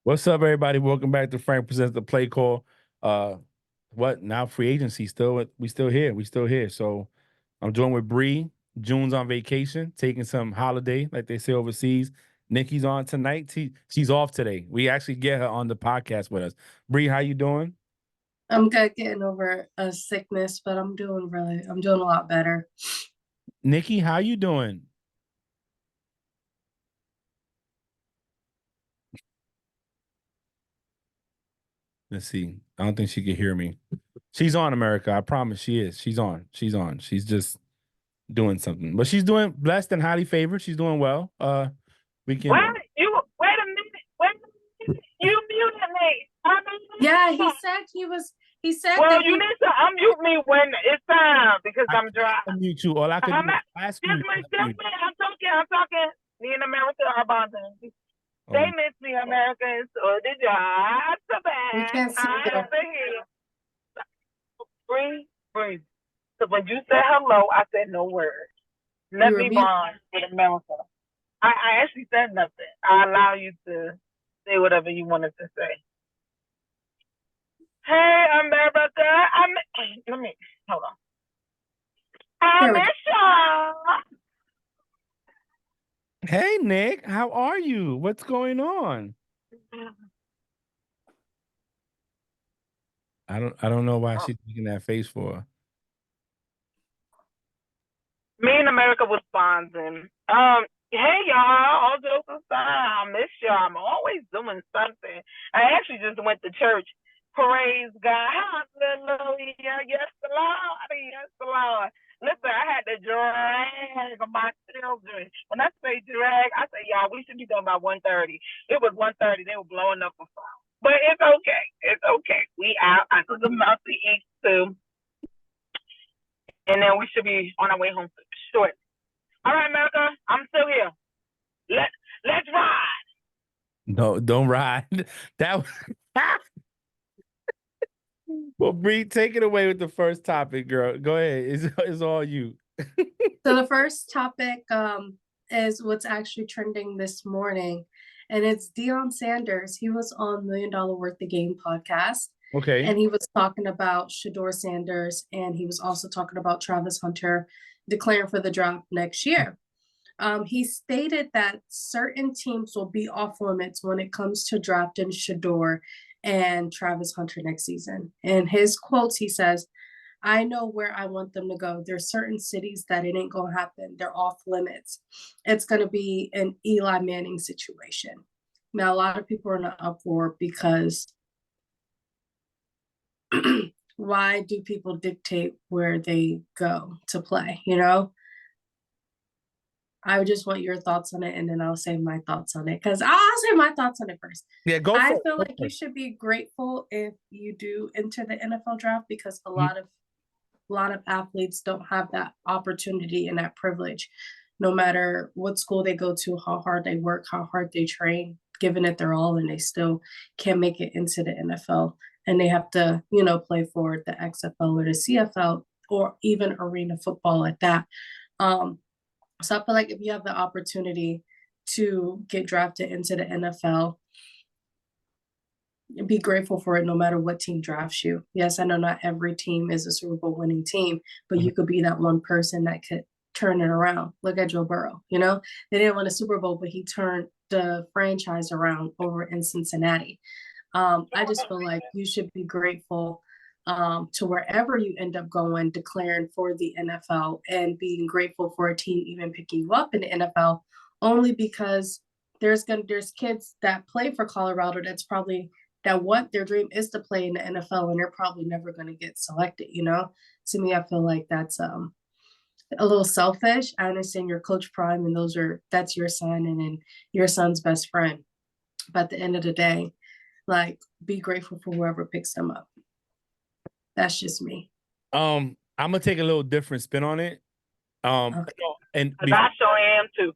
What's up, everybody? Welcome back to Frank Presents the Play Call. What now? Free agency still? We still here. We still here. So I'm joined with Bree. June's on vacation, taking some holiday, like they say overseas. Nikki's on tonight. She's off today. We actually get her on the podcast with us. Bree, how you doing? I'm good getting over a sickness, but I'm doing a lot better. Nikki, how you doing? Let's see. I don't think she can hear me. She's on, America. I promise she is. She's on. She's on. She's just doing something. But she's doing blessed and highly favored. She's doing well. We can Wait a minute. Wait a minute. You muted me. Yeah, he said Well, that you need to unmute me when it's time because I'm driving. Unmute you. All I can do is ask you. I'm talking. Me in America are bonding. They miss me, Americans. So did y'all? we can't see you. Breathe. So when you said hello, I said no word. Let me bond with America. I actually said nothing. I allow you to say whatever you wanted to say. Hey, America. Let me hold on. I miss y'all. Hey, Nick, how are you? What's going on? I don't know why she's making that face for. Me and America was bonding. Hey y'all, all jokes aside, I miss y'all. I'm always doing something. I actually just went to church. Praise God. Hallelujah. Yes, Lord. Yes, Lord. Listen, I had to drag my children. When I say drag, I say, y'all, we should be done by 1:30. It was 1:30. They were blowing up a phone. But it's okay. It's okay. We out. I took them out to eat too. And then we should be on our way home short. All right, America, I'm still here. Let's ride. No, don't ride. That Well, Bree, take it away with the first topic, girl. Go ahead. It's all you. So the first topic is what's actually trending this morning, and it's Deion Sanders. He was on $1 Million Worth the Game podcast. Okay. And he was talking about Shedeur Sanders, and he was also talking about Travis Hunter declaring for the draft next year. He stated that certain teams will be off limits when it comes to drafting Shedeur and Travis Hunter next season. In his quotes, he says, I know where I want them to go. There's certain cities that it ain't going to happen. They're off limits. It's going to be an Eli Manning situation. Now, a lot of people are in an uproar because why do people dictate where they go to play? I just want your thoughts on it, and then I'll say my thoughts on it, because I'll say my thoughts on it first. Yeah, go for I it. feel like you should be grateful if you do enter the NFL draft, because a lot of athletes don't have that opportunity and that privilege, no matter what school they go to, how hard they work, how hard they train, giving it their all, and they still can't make it into the NFL. And they have to, play for the XFL or the CFL or even arena football at that. So I feel like if you have the opportunity to get drafted into the NFL, be grateful for it no matter what team drafts you. Yes, I know not every team is a Super Bowl winning team, but you could be that one person that could turn it around. Look at Joe Burrow. They didn't win a Super Bowl, but he turned the franchise around over in Cincinnati. I just feel like you should be grateful to wherever you end up going, declaring for the NFL, and being grateful for a team even picking you up in the NFL, only because there's kids that play for Colorado that what their dream is to play in the NFL, and they're probably never going to get selected. To me, I feel like that's a little selfish. I understand your Coach Prime, and that's your son, and then your son's best friend. But at the end of the day, like, be grateful for whoever picks them up. That's just me. I'm gonna take a little different spin on it. And I sure am too.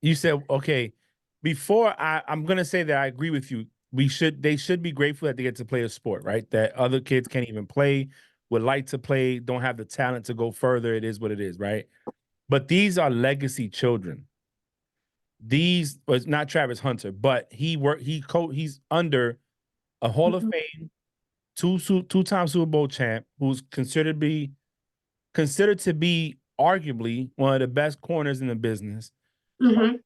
You said, okay, before I'm gonna say that I agree with you. They should be grateful that they get to play a sport, right? That other kids can't even play, would like to play, don't have the talent to go further. It is what it is, right? But these are legacy children. these was not Travis Hunter, but he's under a Hall of Mhm. Fame, two-time Super Bowl champ, who's considered to be arguably one of the best corners in the business, Mhm.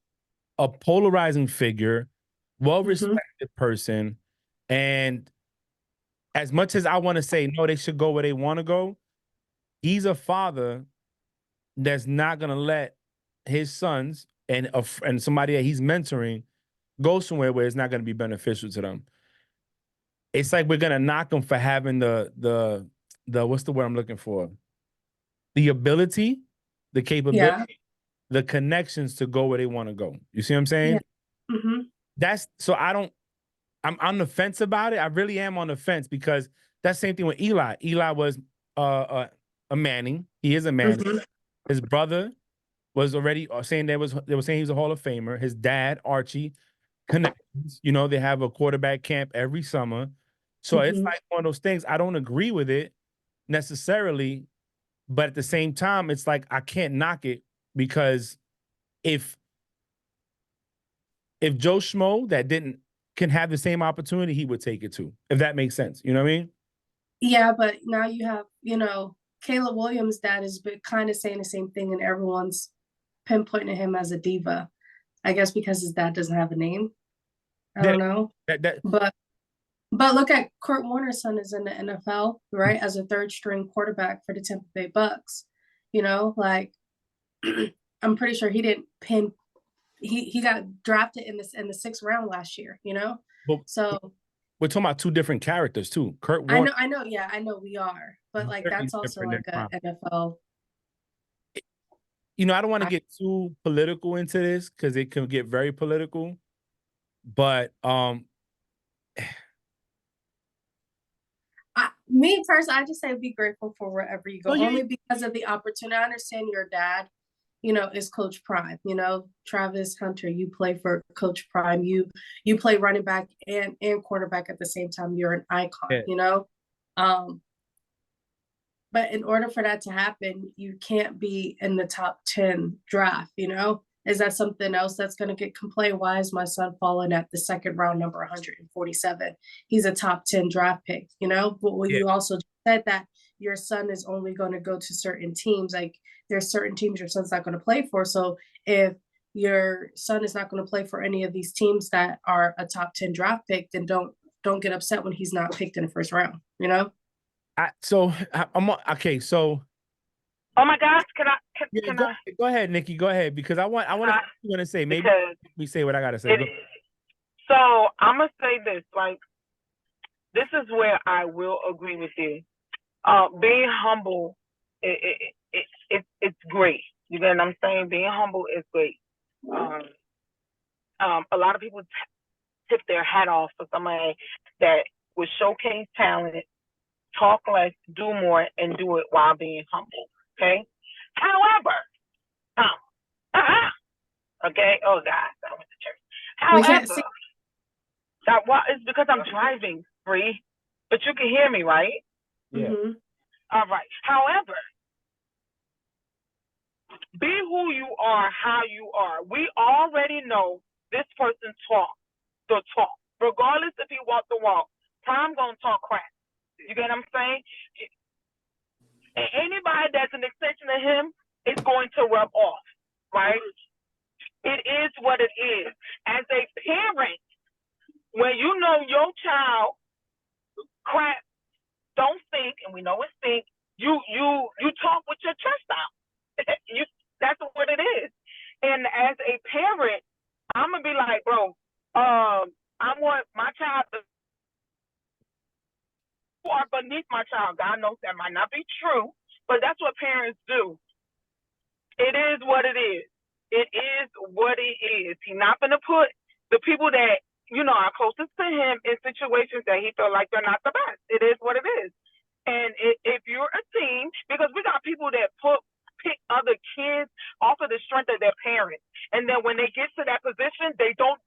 a polarizing figure, Mhm. well-respected person, and as much as I want to say no, they should go where they want to go, he's a father that's not gonna let his sons and somebody that he's mentoring go somewhere where it's not gonna be beneficial to them. It's like we're gonna knock them for having the what's the word I'm looking for? The ability, the capability, Yeah. the connections to go where they want to go. You see what I'm saying? Yeah. Mhm. That's so I don't. I'm on the fence about it. I really am on the fence because that same thing with Eli. Eli was a Manning. He is a Manning. Mhm. His brother was already saying they were saying he was a Hall of Famer. His dad, Archie, connections. You know, they have a quarterback camp every summer. So it's Mhm. like one of those things. I don't agree with it necessarily, but at the same time, it's like I can't knock it because if Joe Schmo that didn't can have the same opportunity, he would take it too. If that makes sense. You know what I mean? Yeah, but now you have, Caleb Williams' dad has been kind of saying the same thing, and everyone's pinpointing him as a diva. I guess because his dad doesn't have a name. I That don't know. that But look at Kurt Warner's son is in the NFL, right? As a third string quarterback for the Tampa Bay Bucks. Like I'm pretty sure he didn't pin he got drafted in the sixth round last year. but So we're talking about two different characters too. Kurt I Warner know, I know, yeah, I know we are. But like is that's also different than like a Prime. NFL. I don't want to I, get too political into this because it can get very political. But me personally, I just say be grateful for wherever you go, oh yeah, only because of the opportunity. I understand your dad, is Coach Prime. Travis Hunter, you play for Coach Prime. You play running back and quarterback at the same time. You're an yeah. icon. Um, but in order for that to happen, you can't be in the top 10 draft. Is that something else that's going to get complained? Why is my son falling at the second round, number 147? He's a top 10 draft pick. But when Yeah. you also said that your son is only going to go to certain teams, like there's certain teams your son's not going to play for. So if your son is not going to play for any of these teams that are a top 10 draft pick, then don't get upset when he's not picked in the first round. I'm okay. So Oh my gosh, can I yeah, can I go ahead, Nikki. Go ahead because I want to. can I You want to say maybe because we say what I gotta say. it so I'm gonna say this, like this is where I will agree with you. Being humble, it's great. You get what I'm saying? Being humble is great. A lot of people tip their hat off for somebody that would showcase talent, talk less, do more, and do it while being humble. Okay. However, okay. Oh God, I went to church. We can't see. However, well, it's because I'm driving, Bree, but you can hear me, right? Yeah. Mm-hmm. All right. However, be who you are, how you are. We already know this person talk the talk, regardless if he walk the walk. Prime gonna talk crap. You get what I'm saying? Anybody that's an extension of him is going to rub off, right? It is what it is. As a parent, when you know your child crap don't think, and we know it's think, you talk with your chest out. That's what it is. And as a parent, I'm gonna be like, bro, I want my child to are beneath my child. God knows that might not be true, but that's what parents do. It is what it is. It is what it is. He's not gonna put the people that are closest to him in situations that he feel like they're not the best. It is what it is. And if you're a team, because we got people that pick other kids off of the strength of their parents, and then when they get to that position, they don't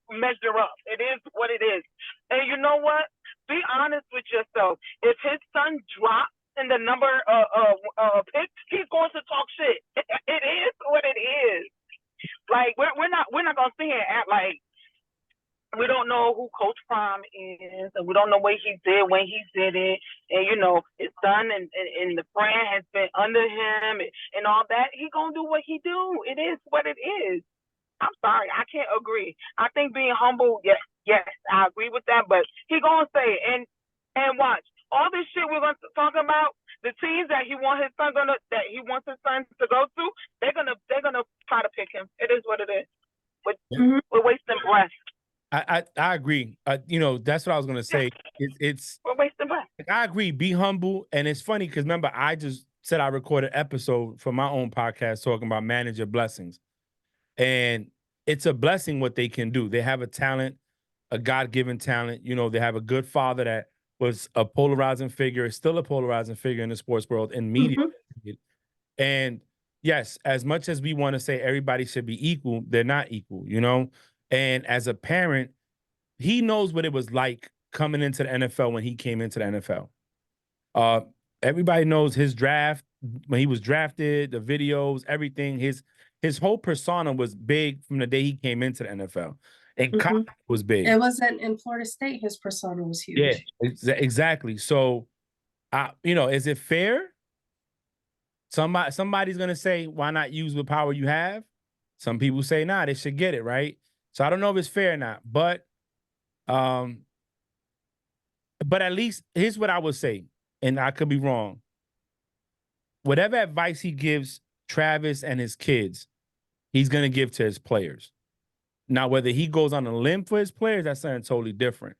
measure up. It is what it is. And you know what? Be honest with yourself. If his son drops in the number of picks, he's going to talk shit. It is what it is. Like we're not gonna sit here and act like we don't know who Coach Prime is, and we don't know what he did when he did it, and his son and the friend has been under him and all that. He gonna do what he do. It is what it is. I'm sorry, I can't agree. I think being humble, yes, I agree with that. But he gonna say it, and watch all this shit we're gonna talk about. The teams that he wants his son to go to, they're gonna try to pick him. It is what it is. But we're wasting breath. I agree. That's what I was gonna say. It's we're wasting breath. I agree. Be humble, and it's funny because remember I just said I recorded an episode for my own podcast talking about manager blessings, and it's a blessing what they can do. They have a talent, a God-given talent. They have a good father that was a polarizing figure, is still a polarizing figure in the sports world and media. And yes, as much as we want to say everybody should be equal, they're not equal, And as a parent, he knows what it was like coming into the NFL when he came into the NFL. Everybody knows his draft, when he was drafted, the videos, everything. His whole persona was big from the day he came into the NFL. And college was big. It wasn't in Florida State, his persona was huge. Yeah, exactly. So, is it fair? Somebody's going to say, why not use the power you have? Some people say, nah, they should get it, right? So I don't know if it's fair or not, but at least here's what I would say, and I could be wrong. Whatever advice he gives Travis and his kids, he's going to give to his players. Now, whether he goes on a limb for his players, that's something totally different.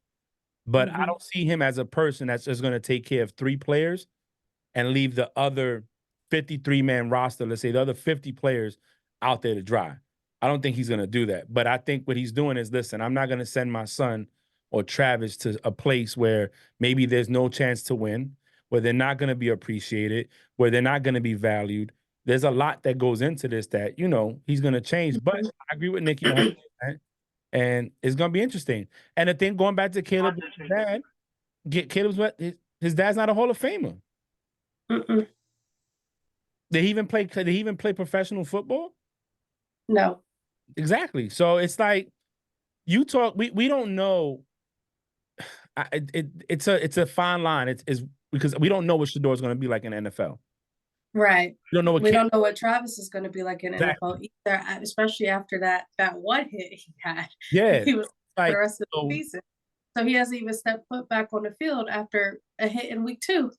But I don't see him as a person that's just going to take care of 3 players and leave the other 53-man roster, let's say the other 50 players out there to dry. I don't think he's going to do that. But I think what he's doing is, listen, I'm not going to send my son or Travis to a place where maybe there's no chance to win, where they're not going to be appreciated, where they're not going to be valued. There's a lot that goes into this that, he's going to change. But I agree with Nikki 100%, and it's going to be interesting. And the thing, going back to Caleb's dad, his dad's not a Hall of Famer. Did he even play professional football? No. Exactly. So it's like we don't know. It's a fine line. It's because we don't know what Shedeur is going to be like in the NFL. Right. We don't know what don't know what Travis is going to be like in NFL either, especially after that one hit he had. Yeah. He was for the rest of the season. So he hasn't even stepped foot back on the field after a hit in week 2,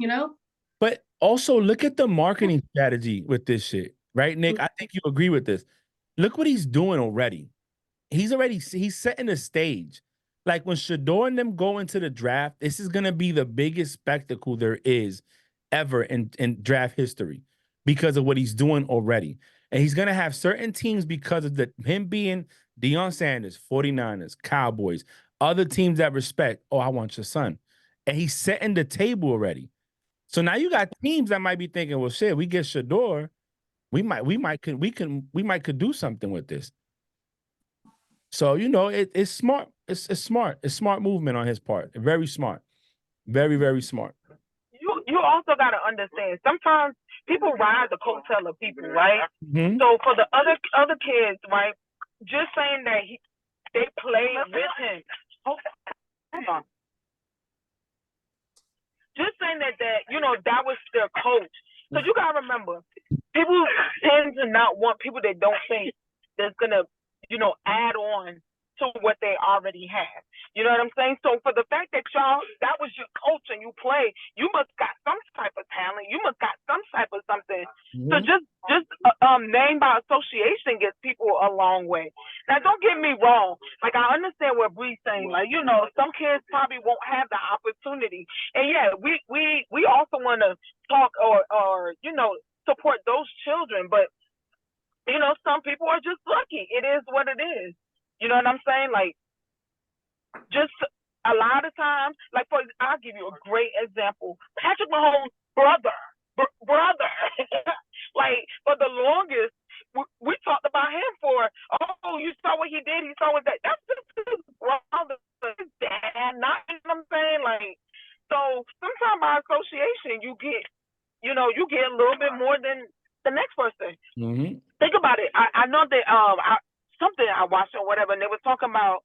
But also look at the marketing strategy with this shit, right, Nick? I think you agree with this. Look what he's doing already. He's setting the stage. Like when Shedeur and them go into the draft, this is going to be the biggest spectacle there is ever in draft history because of what he's doing already. And he's going to have certain teams because of him being Deion Sanders, 49ers, Cowboys, other teams that respect, I want your son. And he's setting the table already. So now you got teams that might be thinking, well, shit, we get Shedeur, we might could do something with this. So, it's smart. It's smart. It's smart movement on his part. Very smart. Very, very smart. You also got to understand, sometimes people ride the coattail of people, right? So for the other kids, right, just saying that they played with him. Hold on. Just saying that that was their coach. So you got to remember, people tend to not want people that don't think that's going to, add on to what they already have. You know what I'm saying? So for the fact that that was your coach and you play, you must got some type of talent. You must got some type of something. So just name by association gets people a long way. Now, don't get me wrong. Like, I understand what Bree's saying. Like, some kids probably won't have the opportunity. And yeah, we also want to talk or support those children. But, some people are just lucky. It is what it is. You know what I'm saying? Like, just a lot of times, like, I'll give you a great example. Patrick Mahomes' brother. Like, for the longest, we talked about him for, you saw what he did, he saw what that. That's just his brother, his dad, not, you know what I'm saying? Like, so sometimes by association, you get a little bit more than the next person. Think about it. I know that I watched or whatever, and they were talking about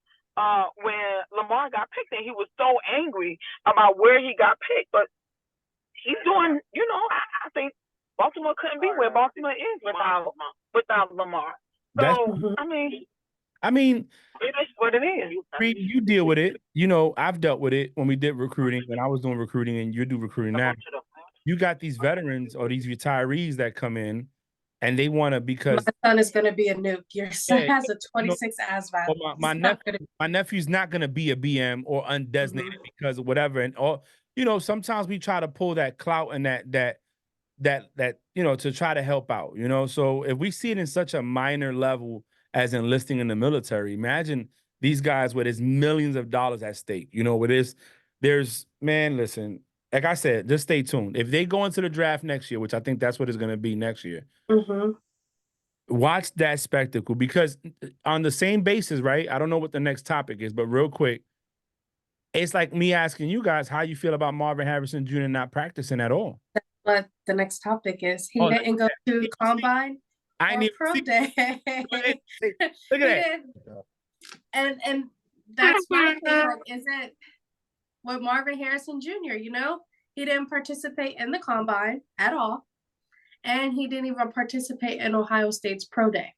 when Lamar got picked, and he was so angry about where he got picked. But he's doing, I think Baltimore couldn't be where Baltimore is without Lamar. That's So I mean, it is what it is. Reed, you deal with it. I've dealt with it when we did recruiting, when I was doing recruiting, and you do recruiting now. You got these veterans or these retirees that come in, and they want to, because my son is going to be a nuke. Your son has a 26 ASVAB. well, my nephew's not going to be a BM or undesignated because of whatever, and all. Sometimes we try to pull that clout and that to try to help out. So if we see it in such a minor level as enlisting in the military, imagine these guys where there's millions of dollars at stake. Listen, like I said, just stay tuned. If they go into the draft next year, which I think that's what it's going to be next year, watch that spectacle, because on the same basis, right? I don't know what the next topic is, but real quick, it's like me asking you guys how you feel about Marvin Harrison Jr. not practicing at all. But the next topic is he didn't go to combine or pro day. Look at that. And that's my thing. Like, is it with Marvin Harrison Jr., he didn't participate in the combine at all. And he didn't even participate in Ohio State's pro day.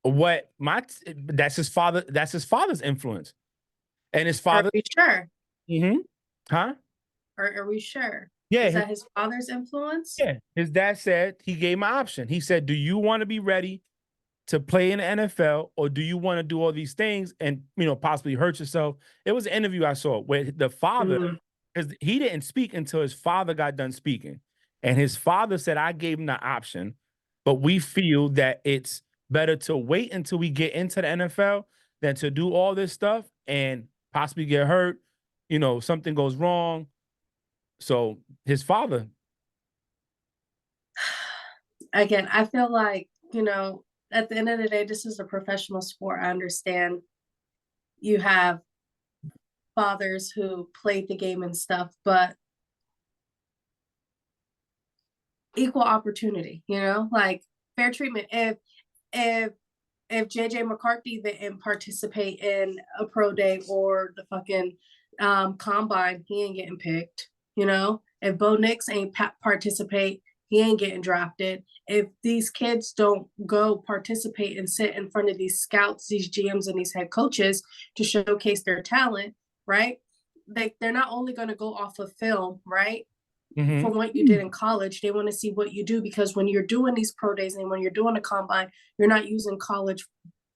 That's his father's influence. And his father. Are we sure? Huh? Are we sure? Yeah. Is that his father's influence? Yeah. His dad said, he gave him an option. He said, do you want to be ready to play in the NFL, or do you want to do all these things and, possibly hurt yourself? It was an interview I saw where the father, because he didn't speak until his father got done speaking. And his father said, I gave him the option, but we feel that it's better to wait until we get into the NFL than to do all this stuff and possibly get hurt. Something goes wrong. So his father. Again, I feel like, at the end of the day, this is a professional sport. I understand you have fathers who played the game and stuff, but equal opportunity, like fair treatment. If JJ McCarthy didn't participate in a pro day or the fucking combine, he ain't getting picked. If Bo Nix ain't participate, he ain't getting drafted. If these kids don't go participate and sit in front of these scouts, these GMs, and these head coaches to showcase their talent, right? They're not only going to go off of film, right? From what you did in college, they want to see what you do, because when you're doing these pro days and when you're doing a combine, you're not using college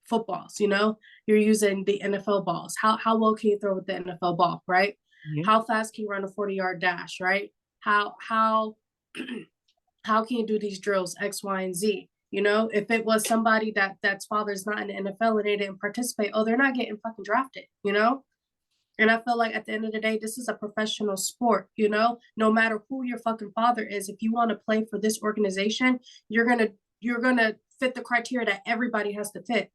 footballs, you're using the NFL balls. How well can you throw with the NFL ball, right? How fast can you run a 40-yard dash, right? How can you do these drills, X, Y, and Z? If it was somebody that's father's not in the NFL and they didn't participate, they're not getting fucking drafted, And I feel like at the end of the day, this is a professional sport, no matter who your fucking father is. If you want to play for this organization, you're gonna fit the criteria that everybody has to fit.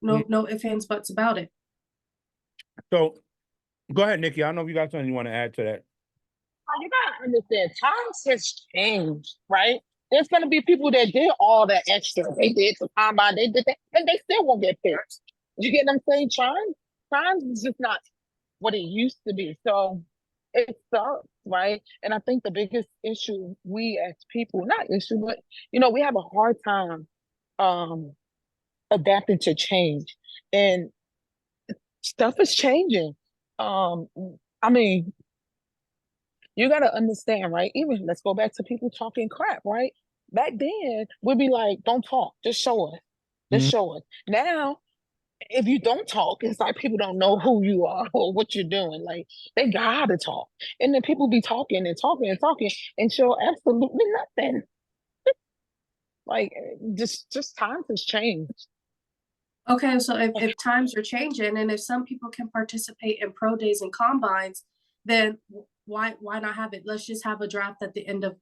No ifs, ands, buts about it. So go ahead, Nikki. I don't know if you got something you want to add to that. You gotta understand, times has changed, right? There's gonna be people that did all that extra. They did the combine, they did that, and they still won't get picked. You get what I'm saying? Times is just not what it used to be. So it sucks, right? And I think the biggest issue we as people, not issue, but we have a hard time adapting to change. And stuff is changing. You got to understand, right? Even let's go back to people talking crap, right? Back then, we'd be like, don't talk, just show us. Just show us. Now, if you don't talk, it's like people don't know who you are or what you're doing. Like, they got to talk. And then people be talking and talking and talking and show absolutely nothing. Like, just times has changed. Okay, so if times are changing and if some people can participate in pro days and combines, then why not have it? Let's just have a draft at the end of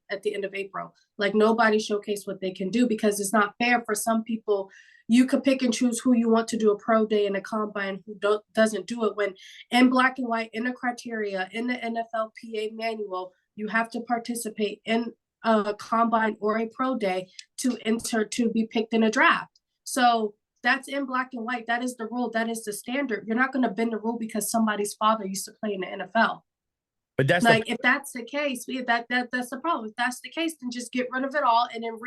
April. Like, nobody showcase what they can do, because it's not fair for some people. You could pick and choose who you want to do a pro day and a combine, who doesn't do it, when in black and white, in the criteria, in the NFLPA manual, you have to participate in a combine or a pro day to enter to be picked in a draft. So that's in black and white. That is the rule. That is the standard. You're not going to bend the rule because somebody's father used to play in the NFL. But that's Like, if that's the case, that's the problem. If that's the case, then just get rid of it all and then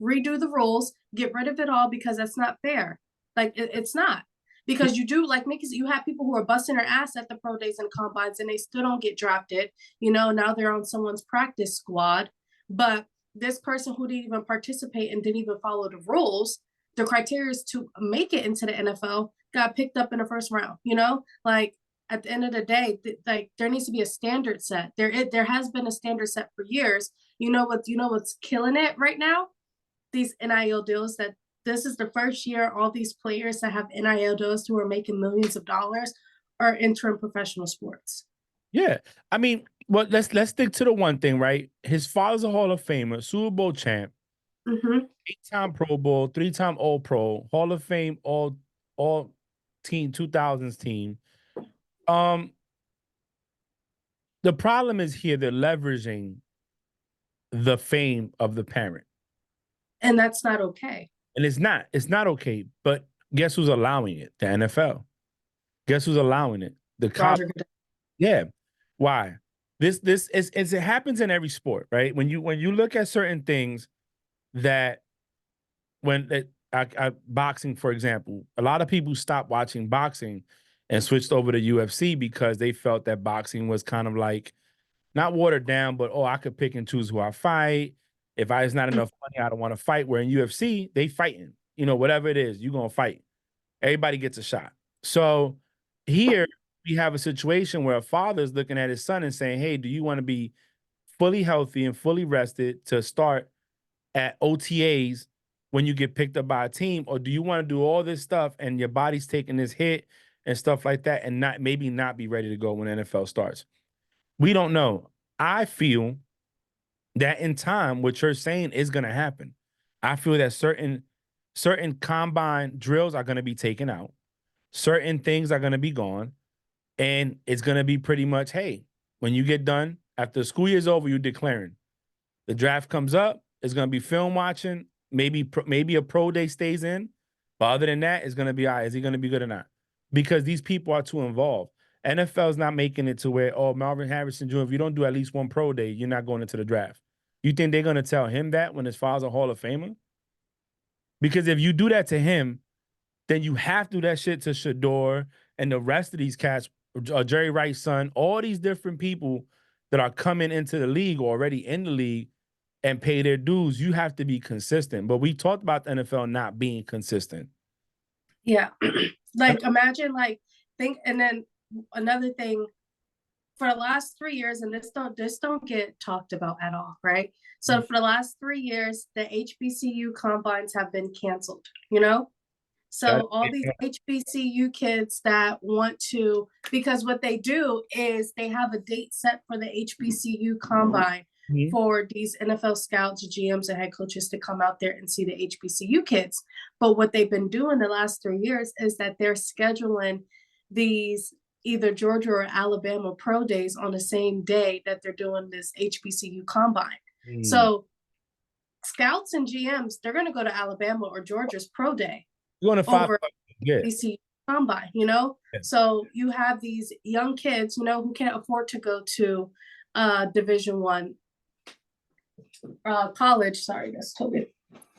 redo the rules, get rid of it all, because that's not fair. Like, it's not. Because you do, like Mickey said, you have people who are busting their ass at the pro days and combines and they still don't get drafted. You know, now they're on someone's practice squad. But this person who didn't even participate and didn't even follow the rules, the criteria to make it into the NFL, got picked up in the first round, you know? Like, at the end of the day, like, there needs to be a standard set. There has been a standard set for years. You know what's killing it right now? These NIL deals. That this is the first year all these players that have NIL deals who are making millions of dollars are entering professional sports. Yeah, I mean, well, let's stick to the one thing, right? His father's a Hall of Famer, Super Bowl champ, 8-time Pro Bowl, 3-time All Pro, Hall of Fame, all team 2000s team. The problem is here they're leveraging the fame of the parent. And that's not okay. And it's not okay. But guess who's allowing it? The NFL. Guess who's allowing it? The college. Roger Goodell. Yeah. Why? This is it happens in every sport, right? When you look at certain things that boxing, for example, a lot of people stopped watching boxing and switched over to UFC because they felt that boxing was kind of like not watered down, but I could pick and choose who I fight. If it's not enough money, I don't want to fight. Where in UFC, they fighting. You know, whatever it is, you're gonna fight. Everybody gets a shot. So here we have a situation where a father is looking at his son and saying, hey, do you want to be fully healthy and fully rested to start at OTAs when you get picked up by a team? Or do you want to do all this stuff and your body's taking this hit and stuff like that and not be ready to go when NFL starts? We don't know. I feel that in time, what you're saying is going to happen. I feel that certain combine drills are going to be taken out. Certain things are going to be gone. And it's going to be pretty much, hey, when you get done, after the school year's over, you're declaring. The draft comes up, it's going to be film watching, maybe a pro day stays in. But other than that, it's going to be, all right, is he going to be good or not? Because these people are too involved. NFL's not making it to where, Marvin Harrison Jr., if you don't do at least one pro day, you're not going into the draft. You think they're going to tell him that when his father's a Hall of Famer? Because if you do that to him, then you have to do that shit to Shador and the rest of these cats, Jerry Rice's son, all these different people that are coming into the league or already in the league and pay their dues. You have to be consistent. But we talked about the NFL not being consistent. Yeah. Like, imagine, like, and then another thing, for the last 3 years, and this don't get talked about at all, right? So for the last 3 years, the HBCU combines have been canceled, you know? So all these HBCU kids that want to, because what they do is they have a date set for the HBCU combine for these NFL scouts, GMs, and head coaches to come out there and see the HBCU kids. But what they've been doing the last 3 years is that they're scheduling these either Georgia or Alabama pro days on the same day that they're doing this HBCU combine. So scouts and GMs, they're going to go to Alabama or Georgia's pro day. You're going to find HBCU combine, you know? Yeah. So you have these young kids, you know, who can't afford to go to Division I college. Sorry, that's totally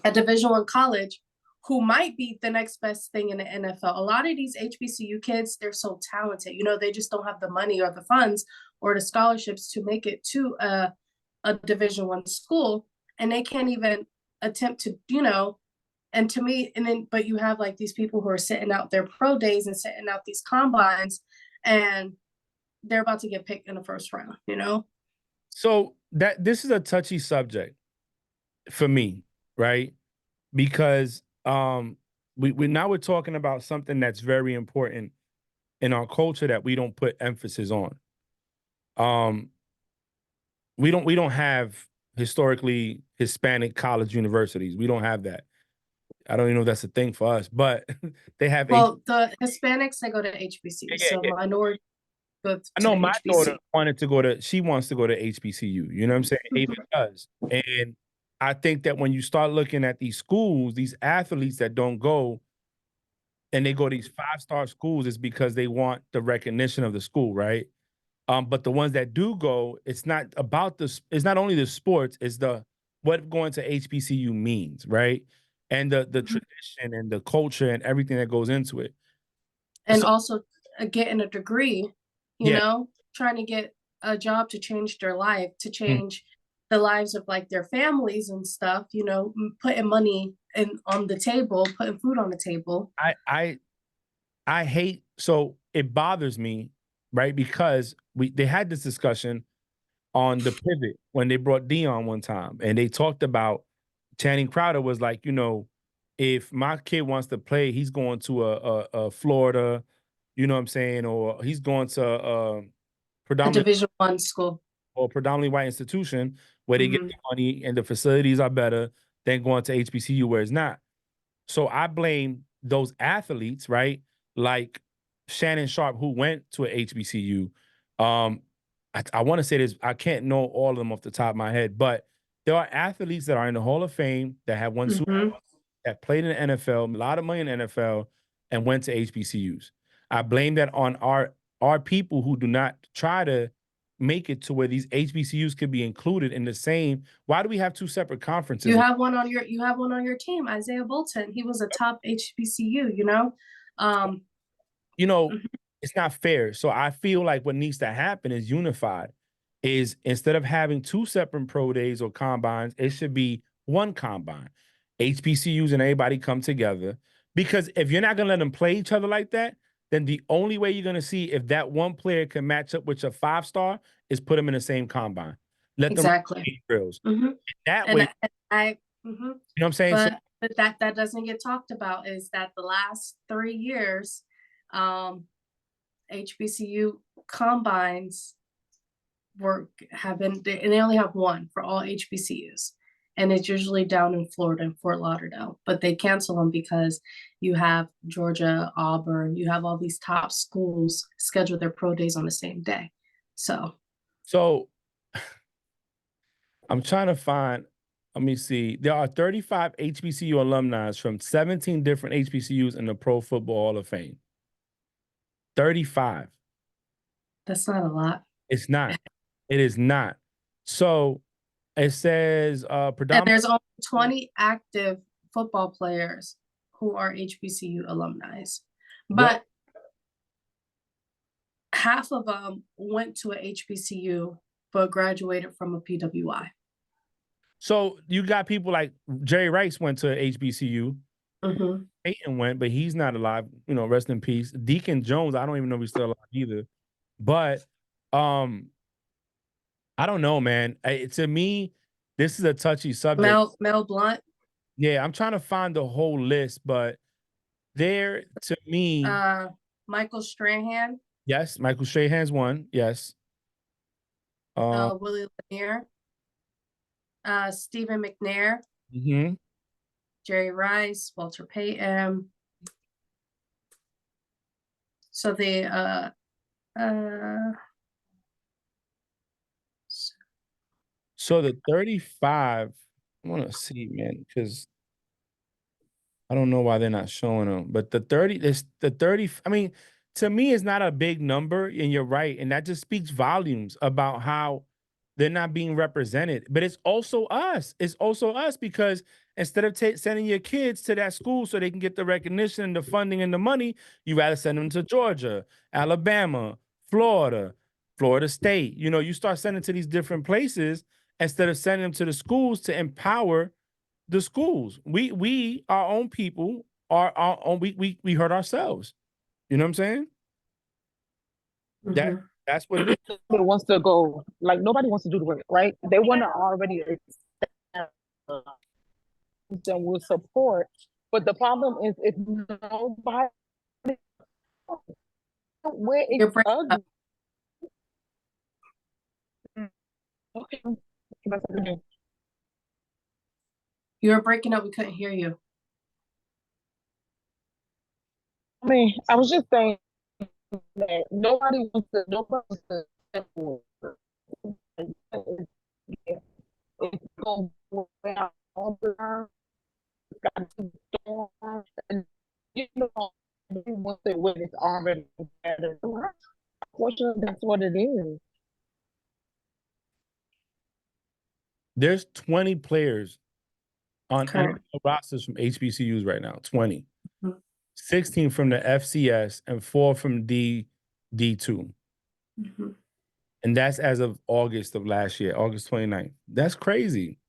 a Division I college, who might be the next best thing in the NFL. A lot of these HBCU kids, they're so talented. You know, they just don't have the money or the funds or the scholarships to make it to a Division I school, and they can't even attempt to, you know. And to me, but you have like these people who are sitting out their pro days and sitting out these combines, and they're about to get picked in the first round, you know? So this is a touchy subject for me, right? Because we're talking about something that's very important in our culture that we don't put emphasis on. We don't have historically Hispanic college universities. We don't have that. I don't even know if that's a thing for us, but they have. Well, the Hispanics, they go to HBCU. So minority. I know my daughter wanted to go to. She wants to go to HBCU. You know what I'm saying? Ava does, and I think that when you start looking at these schools, these athletes that don't go and they go to these 5-star schools, it's because they want the recognition of the school, right? But the ones that do go, it's not about this. It's not only the sports; it's the what going to HBCU means, right? And the Mhm. tradition and the culture and everything that goes into it. And So, also getting a degree, yeah, trying to get a job to change their life, to mm, change the lives of like their families and stuff, putting money on the table, putting food on the table. I hate. So it bothers me, right? Because they had this discussion on the pivot when they brought Dion one time, and they talked about Channing Crowder was like, if my kid wants to play, he's going to a Florida, you know what I'm saying, or he's going to A predominantly Division 1 school. predominantly white institution where they get Hmm. the money and the facilities are better than going to HBCU where it's not. So I blame those athletes, right? Like Shannon Sharp, who went to a HBCU. I want to say this, I can't know all of them off the top of my head, but there are athletes that are in the Hall of Fame that have won Super Hmm. Bowl, that played in the NFL, a lot of money in the NFL, and went to HBCUs. I blame that on our people who do not try to make it to where these HBCUs could be included in the same. Why do we have two separate conferences? You have one on your team, Isaiah Bolton. He was a top HBCU. Um, you know, mhm. it's not fair. So I feel like what needs to happen is unified. Is instead of having two separate pro days or combines, it should be one combine. HBCUs and everybody come together. Because if you're not gonna let them play each other like that, then the only way you're gonna see if that one player can match up with a 5-star is put them in the same combine. Let them Exactly. run drills. Hmm. That And way, mhm. you know what I'm saying? So But that doesn't get talked about is that the last 3 years, um, HBCU combines and they only have one for all HBCUs. And it's usually down in Florida in Fort Lauderdale, but they cancel them because you have Georgia, Auburn, you have all these top schools schedule their pro days on the same day. So so I'm trying to find, let me see. There are 35 HBCU alumni from 17 different HBCUs in the Pro Football Hall of Fame. 35. that's not a lot. It's not. It is not. So it says And predominantly. there's only 20 active football players who are HBCU alumni. But half of them went to a HBCU but graduated from a PWI. So you got people like Jerry Rice went to HBCU. Mm-hmm. Peyton went, but he's not alive. Rest in peace. Deacon Jones, I don't even know if he's still alive either. But I don't know, man. To me, this is a touchy subject. Mel Blunt. Yeah, I'm trying to find the whole list, but there to me, Michael Strahan. yes, Michael Strahan's one. Yes. Willie Lanier. Stephen McNair. Mm-hmm. Jerry Rice. Walter Payton. So the So the 35, I want to see, man, because I don't know why they're not showing them. But the 30, this the 30, I mean, to me, it's not a big number, and you're right. And that just speaks volumes about how they're not being represented. But it's also us. It's also us because instead of sending your kids to that school so they can get the recognition and the funding and the money, you rather send them to Georgia, Alabama, Florida, Florida State. You start sending to these different places instead of sending them to the schools to empower the schools. We our own people are our own. We hurt ourselves. You know what I'm saying? mm-hmm. That's what it is. Nobody wants to go, like nobody wants to do the work, right? They want to already accept them with support. But the problem is if nobody where You're it's breaking up. ugly. Okay. You were breaking up. We couldn't hear you. I mean, I was just saying that nobody wants to step forward. It's going around all the time. Got to storm, and you know, once they win, it's already better. Unfortunately, that's what it is. There's 20 players on Correct. NFL rosters from HBCUs right now. 20. Mhm. 16 from the FCS and 4 from D2. Mhm. And that's as of August of last year, August 29th. That's crazy.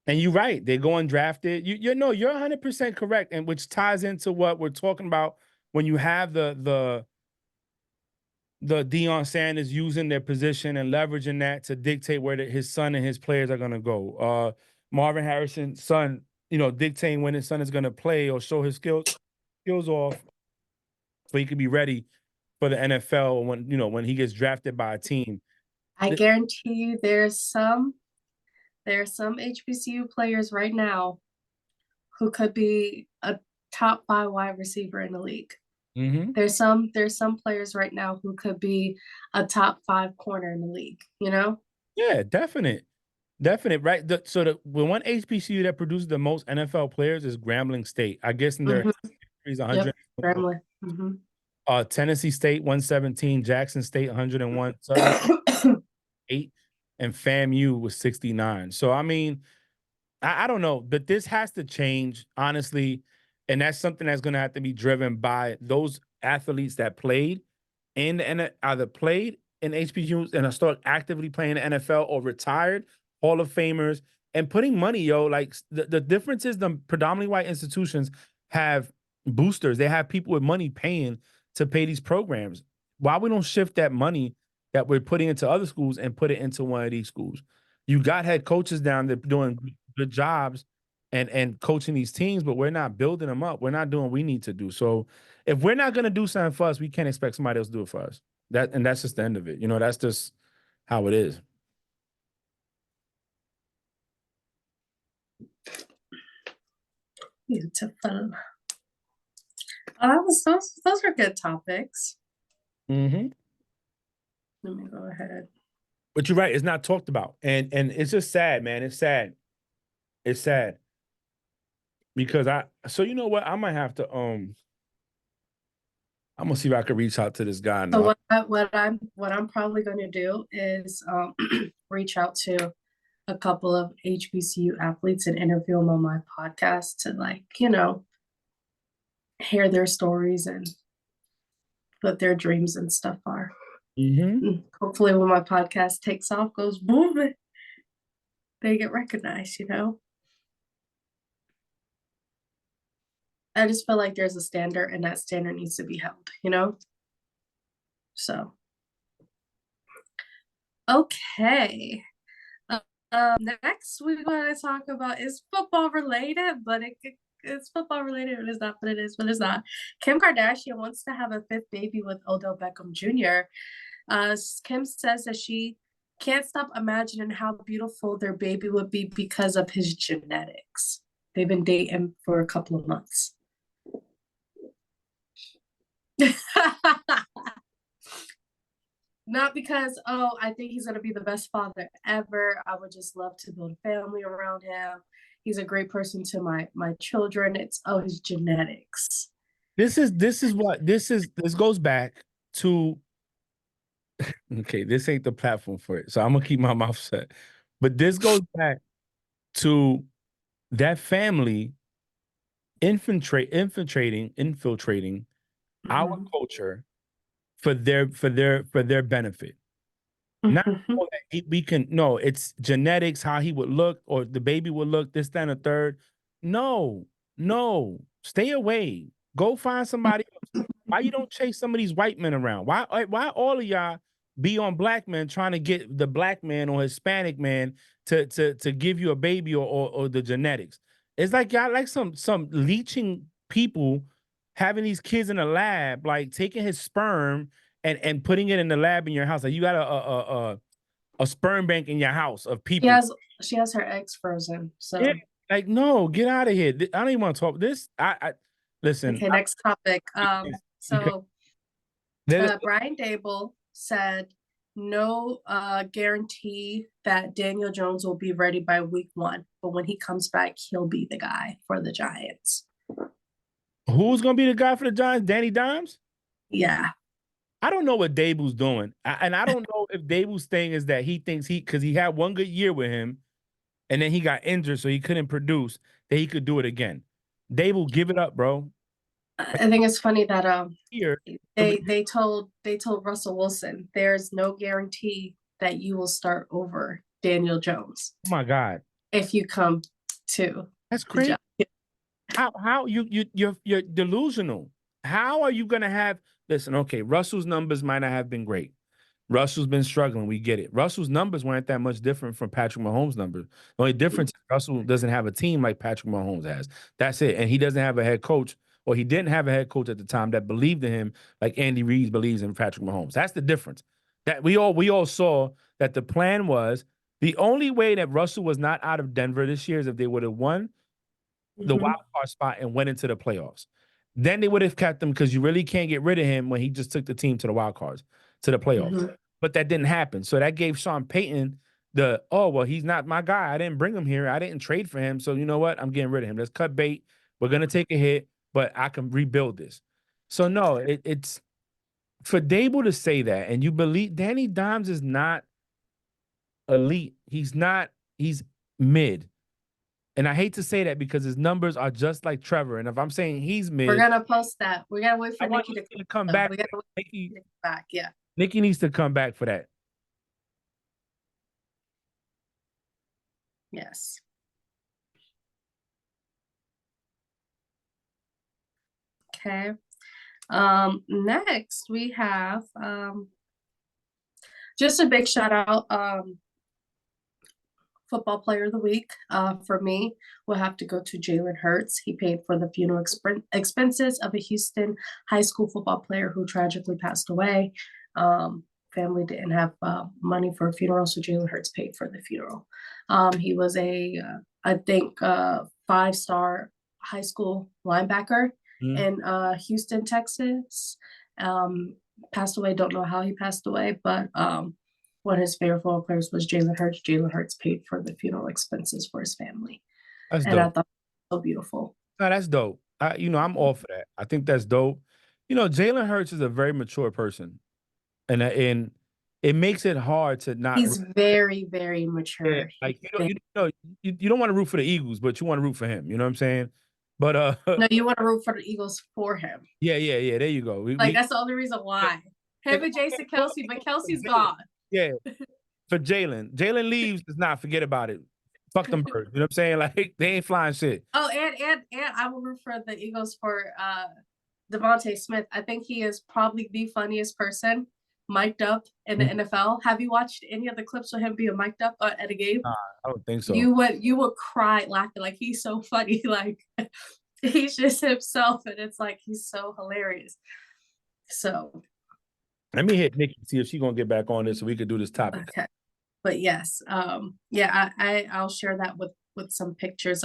And you're right. They go undrafted. You're 100% correct. And which ties into what we're talking about when you have the Deion Sanders using their position and leveraging that to dictate where his son and his players are going to go. Marvin Harrison's son, dictating when his son is going to play or show his skills off so he could be ready for the NFL when he gets drafted by a team. I guarantee you there are some HBCU players right now who could be a top 5 wide receiver in the league. Mm-hmm. There's some players right now who could be a top 5 corner in the league, Yeah, definite, right? The one HBCU that produces the most NFL players is Grambling State. I guess in their history is 100. Yep, Grambling. Mm-hmm. Tennessee State 117, Jackson State 101, Southern 8, and FAMU was 69. So I mean, I don't know, but this has to change, honestly. And that's something that's going to have to be driven by those athletes that played either played in HBCUs and are still actively playing in the NFL or retired Hall of Famers and putting money, yo. Like the difference is the predominantly white institutions have boosters. They have people with money paying to pay these programs. Why we don't shift that money that we're putting into other schools and put it into one of these schools? You got head coaches down there doing good jobs and coaching these teams, but we're not building them up. We're not doing what we need to do. So if we're not going to do something for us, we can't expect somebody else to do it for us. That's just the end of it. That's just how it is. Beautiful. Those are good topics. Mm-hmm. Let me go ahead. But you're right. It's not talked about. And it's just sad, man. It's sad. It's sad. Because you know what? I might have to I'm gonna see if I can reach out to this guy now. So what I'm probably going to do is reach out to a couple of HBCU athletes and interview them on my podcast to hear their stories and what their dreams and stuff are. Mm-hmm. Hopefully when my podcast takes off, goes boom, they get recognized, I just feel like there's a standard and that standard needs to be held, So, okay. Next we're going to talk about is football related, but it's football related. It is not, but it is, but it's not. Kim Kardashian wants to have a 5th baby with Odell Beckham Jr. Kim says that she can't stop imagining how beautiful their baby would be because of his genetics. They've been dating for a couple of months. Not because, I think he's going to be the best father ever. I would just love to build a family around him. He's a great person to my children. It's his genetics. This goes back to okay, this ain't the platform for it. So I'm gonna keep my mouth shut. But this goes back to that family infiltrating our culture for their benefit. Not so that we can it's genetics, how he would look or the baby would look, this, that, and a third. No, stay away. Go find somebody else. Why you don't chase some of these white men around? Why all of y'all be on black men trying to get the black man or Hispanic man to give you a baby or the genetics? It's like y'all like some leeching people having these kids in a lab, like taking his sperm and putting it in the lab in your house. Like you got a sperm bank in your house of people. She has her eggs frozen. So yeah, like no, get out of here. I don't even want to talk this. I listen. Okay, next topic. So Brian Dable said no guarantee that Daniel Jones will be ready by week 1, but when he comes back, he'll be the guy for the Giants. Who's gonna be the guy for the Giants? Danny Dimes? Yeah. I don't know what Daboll's doing, and I don't know if Daboll's thing is that he thinks because he had one good year with him, and then he got injured, so he couldn't produce, that he could do it again. Dable, give it up, bro. I think it's funny that Here, they told Russell Wilson there's no guarantee that you will start over Daniel Jones oh my God, if you come to that's the crazy. Giants. How you're delusional? How are you gonna have? Listen, okay, Russell's numbers might not have been great. Russell's been struggling. We get it. Russell's numbers weren't that much different from Patrick Mahomes' numbers. The only difference is Russell doesn't have a team like Patrick Mahomes has. That's it. And he doesn't have a head coach, or he didn't have a head coach at the time that believed in him like Andy Reid believes in Patrick Mahomes. That's the difference. That we all saw that the plan was the only way that Russell was not out of Denver this year is if they would have won the Mhm. wild card spot and went into the playoffs. Then they would have kept him because you really can't get rid of him when he just took the team to the wild cards, to the playoffs. Mhm. But that didn't happen. So that gave Sean Payton well, he's not my guy. I didn't bring him here. I didn't trade for him. So you know what? I'm getting rid of him. Let's cut bait. We're gonna take a hit, but I can rebuild this. So no, it's for Dable to say that, and you believe Danny Dimes is not elite. He's not, he's mid. And I hate to say that because his numbers are just like Trevor. And if I'm saying he's mid, We're gonna post that. We gotta wait I for want Nikki Nikki to come to back. we gotta wait for Nikki, Nikki back. Yeah. Nikki needs to come back for that. Yes. Okay. Next we have just a big shout out, football player of the week. For me, will have to go to Jalen Hurts. He paid for the funeral expenses of a Houston high school football player who tragically passed away. Family didn't have money for a funeral, so Jalen Hurts paid for the funeral. He was I think, 5-star high school linebacker in Houston, Texas. Passed away. Don't know how he passed away, but one of his favorite football players was Jalen Hurts. Jalen Hurts paid for the funeral expenses for his family, That's and I dope. thought it was so beautiful. No, that's dope. I'm all for that. I think that's dope. Jalen Hurts is a very mature person, and it makes it hard to not. He's very, very Yeah, mature. like He's you don't want to root for the Eagles, but you want to root for him. You know what I'm saying? But no, you want to root for the Eagles for him. yeah. There you go. Like that's the only reason why. Him and Jason Kelsey, but Kelsey's gone. Yeah, for Jalen. Jalen leaves, does not forget about it. Fuck them birds. You know what I'm saying? Like they ain't flying shit. Oh, and I will root for the Eagles for Devontae Smith. I think he is probably the funniest person mic'd up in the NFL. Have you watched any of the clips of him being mic'd up at a game? I don't think so. You would cry laughing. Like he's so funny. Like he's just himself, and it's like he's so hilarious. So let me hit Nikki, see if she's gonna get back on this so we could do this topic. okay. But yes, yeah, I'll share that with some pictures.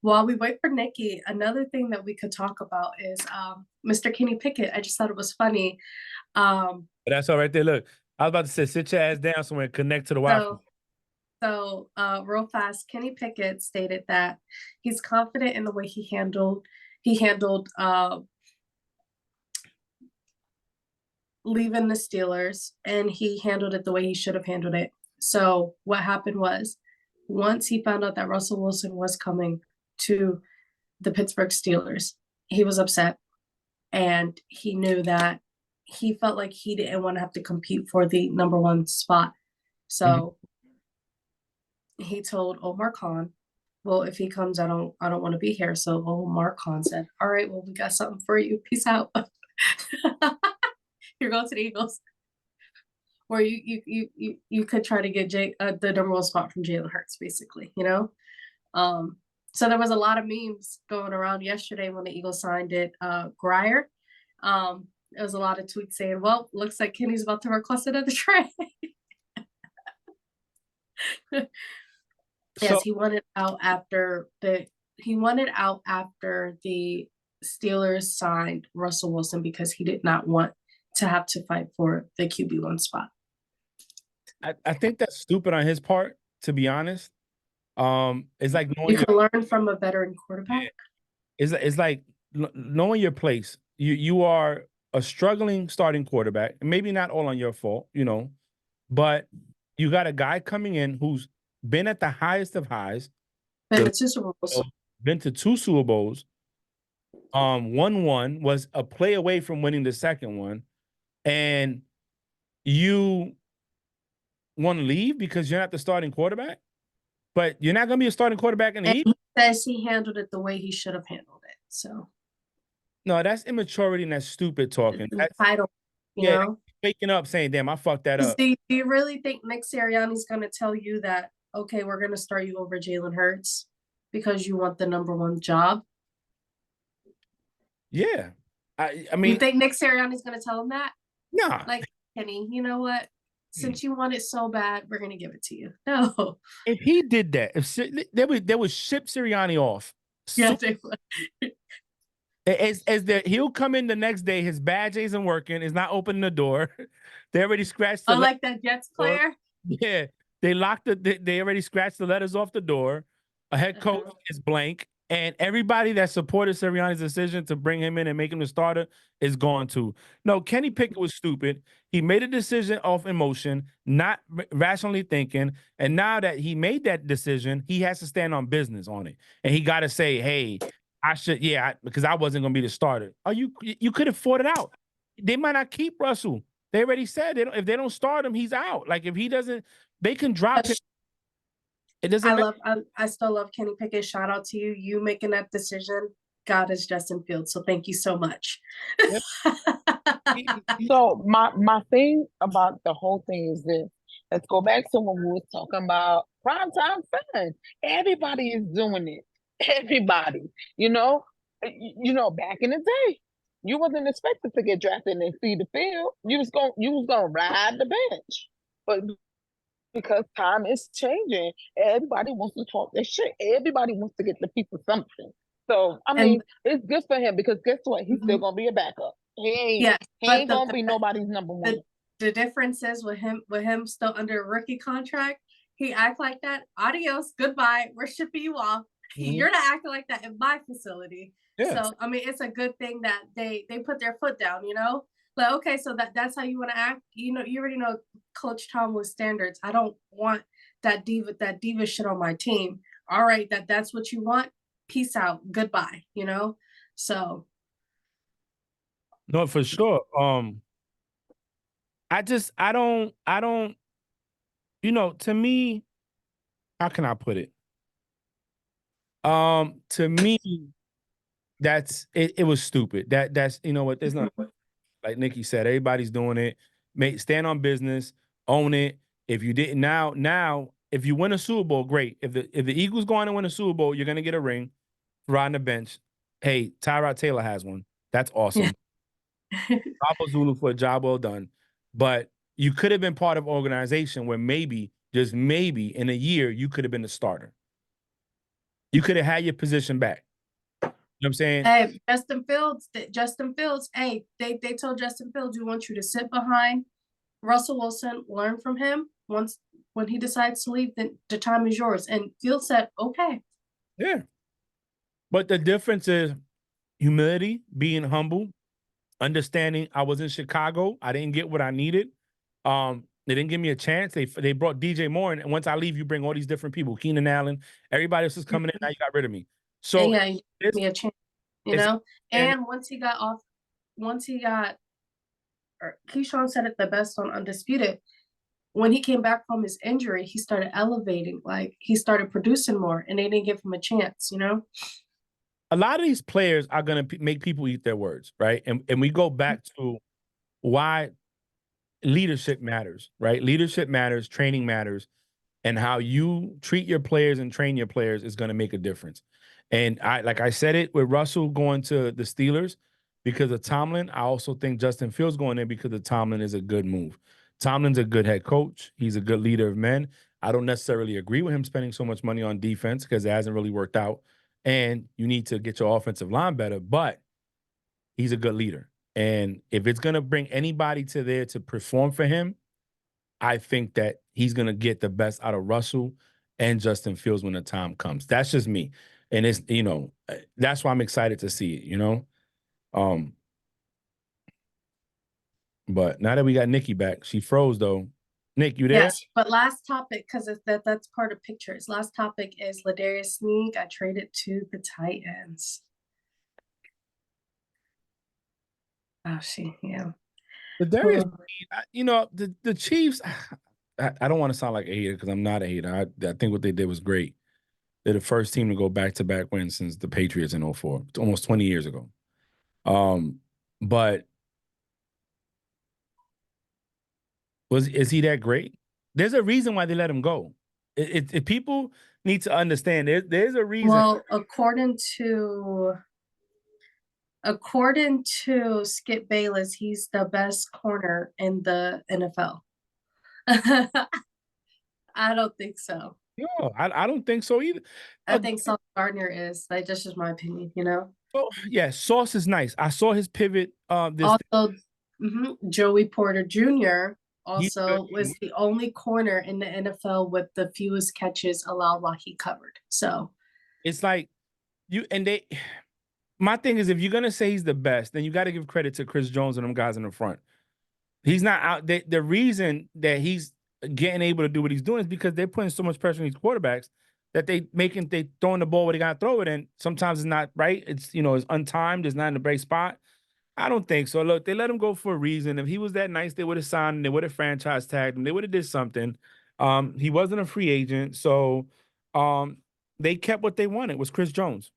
While we wait for Nikki, another thing that we could talk about is Mr. Kenny Pickett. I just thought it was funny. But that's all right there. Look, I was about to say, sit your ass down somewhere and connect to the Wi-Fi. So real fast, Kenny Pickett stated that he's confident in the way he handled leaving the Steelers, and he handled it the way he should have handled it. So what happened was, once he found out that Russell Wilson was coming to the Pittsburgh Steelers, he was upset, and he knew that he felt like he didn't want to have to compete for the number 1 spot. So he told Omar Khan, well, if he comes, I don't want to be here. So Omar Khan said, all right, well, we got something for you. Peace out. You're going to the Eagles. Or you could try to get the number 1 spot from Jalen Hurts, basically, So there was a lot of memes going around yesterday when the Eagles signed it. Grier, there was a lot of tweets saying, well, looks like Kenny's about to request another trade. Yes, he wanted out after the Steelers signed Russell Wilson because he did not want to have to fight for the QB1 spot. I think that's stupid on his part, to be honest. It's like knowing You your can learn from a veteran quarterback. it's like knowing your place. You are a struggling starting quarterback. Maybe not all on your fault, you know, but you got a guy coming in who's been at the highest of highs, Been the- to two Super Bowls. been to 2 Super Bowls. Won one, was a play away from winning the second one, and you want to leave because you're not the starting quarterback, but you're not going to be a starting quarterback in the And Eagles. he says he handled it the way he should have handled it. So No, that's immaturity and that's stupid talking. it's That's entitled, you yeah, know. waking up saying, "Damn, I fucked that 'Cause up." do you really think Nick Sirianni's going to tell you that, okay, we're going to start you over Jalen Hurts because you want the #1 job? Yeah, I You mean, think Nick Sirianni's going to tell him that? nah. Like, Kenny, you know what? Hmm. Since you want it so bad, we're going to give it to you. No. If he did that, they would ship Sirianni off. Yeah, So, they would. as he'll come in the next day, his badge isn't working, is not opening the door. They already scratched the Oh, like that Jets player? yeah, they locked they already scratched the letters off the door. A head coach is blank, and everybody that supported Sirianni's decision to bring him in and make him the starter is gone too. No, Kenny Pickett was stupid. He made a decision off emotion, not rationally thinking. And now that he made that decision, he has to stand on business on it, and he got to say, "Hey, I should, because I wasn't going to be the starter." Oh, you could have fought it out. They might not keep Russell. They already said if they don't start him, he's out. Like if he doesn't, they can drop him. It doesn't matter. I still love Kenny Pickett. Shout out to you. You making that decision. God is Justin Fields. So thank you so much. Yep. So my thing about the whole thing is this. Let's go back to when we were talking about primetime fun. Everybody is doing it. Everybody, you know, back in the day, you wasn't expected to get drafted and see the field. You was gonna ride the bench, but because time is changing, everybody wants to talk their shit. Everybody wants to get the people something. So I mean, it's good for him because guess what? He's still gonna be a backup. He ain't gonna be nobody's #1. The difference is with him still under a rookie contract, he act like that. Adios, goodbye. We're shipping you off. You're not acting like that in my facility. Yeah. So I mean, it's a good thing that they put their foot down, you know? Like, okay, so that's how you want to act. You know, you already know Coach Tom with standards. I don't want that diva shit on my team. All right, that's what you want. Peace out. Goodbye, you know? So No, for sure. I don't, to me, how can I put it? To me, that's it was stupid. That's what, there's not, like Nikki said, everybody's doing it. Stand on business, own it. If you didn't now, if you win a Super Bowl, great. If the Eagles go on and win a Super Bowl, you're gonna get a ring, riding the bench. Hey, Tyrod Taylor has one. That's awesome. Bravo Zulu for a job well done. But you could have been part of an organization where maybe, just maybe, in a year, you could have been the starter. You could have had your position back. You know what I'm saying? Hey, Justin Fields, hey, they told Justin Fields, we want you to sit behind Russell Wilson, learn from him. When he decides to leave, then the time is yours. And Fields said, okay. Yeah. But the difference is humility, being humble, understanding I was in Chicago. I didn't get what I needed. They didn't give me a chance. They brought DJ Moore in, and once I leave, you bring all these different people. Keenan Allen, everybody else is coming in. Now you got rid of me. So yeah, you give me a chance, you know. And once he got, or Keyshawn said it the best on Undisputed. When he came back from his injury, he started elevating. Like he started producing more, and they didn't give him a chance, you know. A lot of these players are going to make people eat their words, right? And we go back to why leadership matters, right? Leadership matters, training matters, and how you treat your players and train your players is going to make a difference. And like I said it with Russell going to the Steelers because of Tomlin. I also think Justin Fields going there because of Tomlin is a good move. Tomlin's a good head coach. He's a good leader of men. I don't necessarily agree with him spending so much money on defense because it hasn't really worked out. And you need to get your offensive line better, but he's a good leader. And if it's going to bring anybody to there to perform for him, I think that he's gonna get the best out of Russell and Justin Fields when the time comes. That's just me. And it's, that's why I'm excited to see it. Um, but now that we got Nikki back, she froze though. Nick, you there? Yes, but last topic, because that's part of pictures. Last topic is Ladarius Sneed got traded to the Titans. Oh, yeah. The Darius, the Chiefs. I don't want to sound like a hater because I'm not a hater. I think what they did was great. They're the first team to go back-to-back wins since the Patriots in 04. It's almost 20 years ago. But is he that great? There's a reason why they let him go. If people need to understand, there's a reason. Well, according to Skip Bayless, he's the best corner in the NFL. I don't think so. No, I don't think so either. I think Sauce Gardner is. That's just my opinion, Oh, yeah, Sauce is nice. I saw his pivot. Also, Joey Porter Jr. He's also good. was the only corner in the NFL with the fewest catches allowed while he covered. So it's like my thing is, if you're gonna say he's the best, then you got to give credit to Chris Jones and them guys in the front. He's not out. The reason that he's getting able to do what he's doing is because they're putting so much pressure on these quarterbacks that they throwing the ball where they gotta throw it, and sometimes it's not right. It's it's untimed. It's not in the right spot. I don't think so. Look, they let him go for a reason. If he was that nice, they would have signed him. They would have franchise tagged him. They would have did something. He wasn't a free agent, so they kept what they wanted. Was Chris Jones.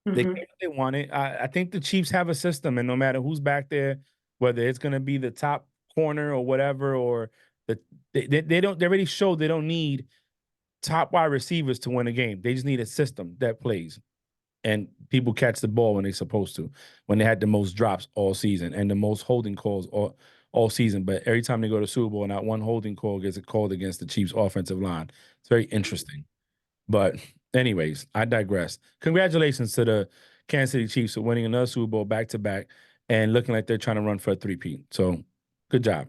They kept what they wanted. I think the Chiefs have a system, and no matter who's back there, whether it's going to be the top corner or whatever, or they already showed they don't need top wide receivers to win a game. They just need a system that plays. And people catch the ball when they're supposed to, when they had the most drops all season and the most holding calls all season. But every time they go to Super Bowl, not one holding call gets called against the Chiefs' offensive line. It's very interesting. But anyways, I digress. Congratulations to the Kansas City Chiefs for winning another Super Bowl back-to-back and looking like they're trying to run for a three-peat. So good job.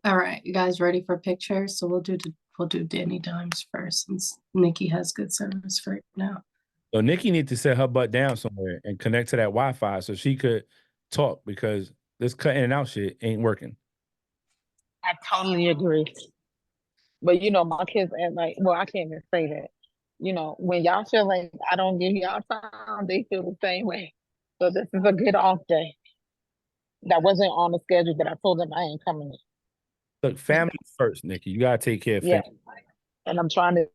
all right, you guys ready for pictures? So we'll do Danny Dimes first, since Nikki has good service for it now. So Nikki needs to set her butt down somewhere and connect to that Wi-Fi so she could talk, because this cutting and out shit ain't working. I totally agree. But my kids act like, well, I can't even say that. When y'all feel like I don't give y'all time, they feel the same way. So this is a good off day. That wasn't on the schedule, but I told them I ain't coming in. Look, family first, Nikki. You gotta take care of family. Yeah. And I'm trying to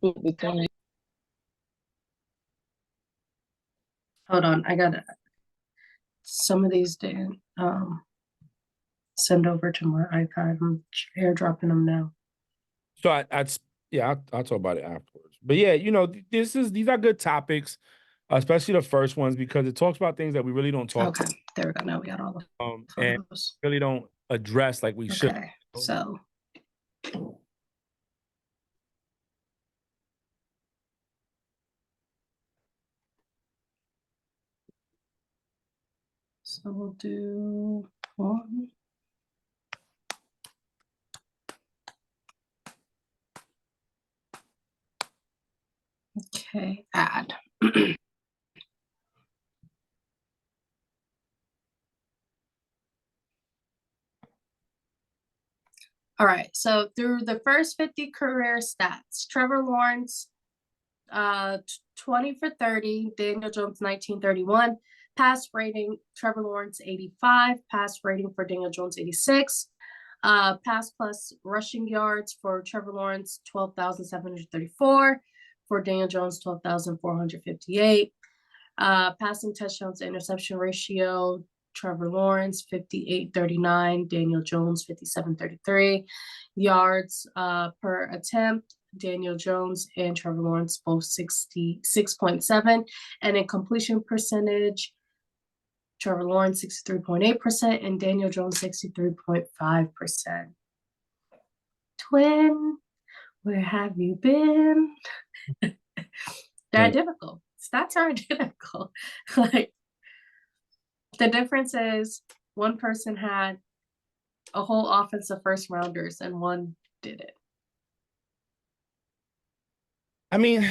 do between. Hold on, I got some of these didn't send over to my iPad. I'm airdropping them now. So I'll talk about it afterwards. But yeah, these are good topics, especially the first ones, because it talks about things that we really don't talk Okay, there we go. Now we got all the and photos. really don't address like we should. Okay, so we'll do one. Okay, add. All right, so through the first 50 career stats, Trevor Lawrence, 20 for 30, Daniel Jones, 1931, pass rating, Trevor Lawrence, 85, pass rating for Daniel Jones, 86, pass plus rushing yards for Trevor Lawrence, 12,734, for Daniel Jones, 12,458, passing touchdowns to interception ratio, Trevor Lawrence, 58.39, Daniel Jones, 57.33, yards per attempt, Daniel Jones and Trevor Lawrence both 66.7, and in completion percentage, Trevor Lawrence 63.8% and Daniel Jones 63.5%. Twin, where have you been? They're identical. Stats are identical. Like, the difference is one person had a whole offense of first rounders and one did it. I mean,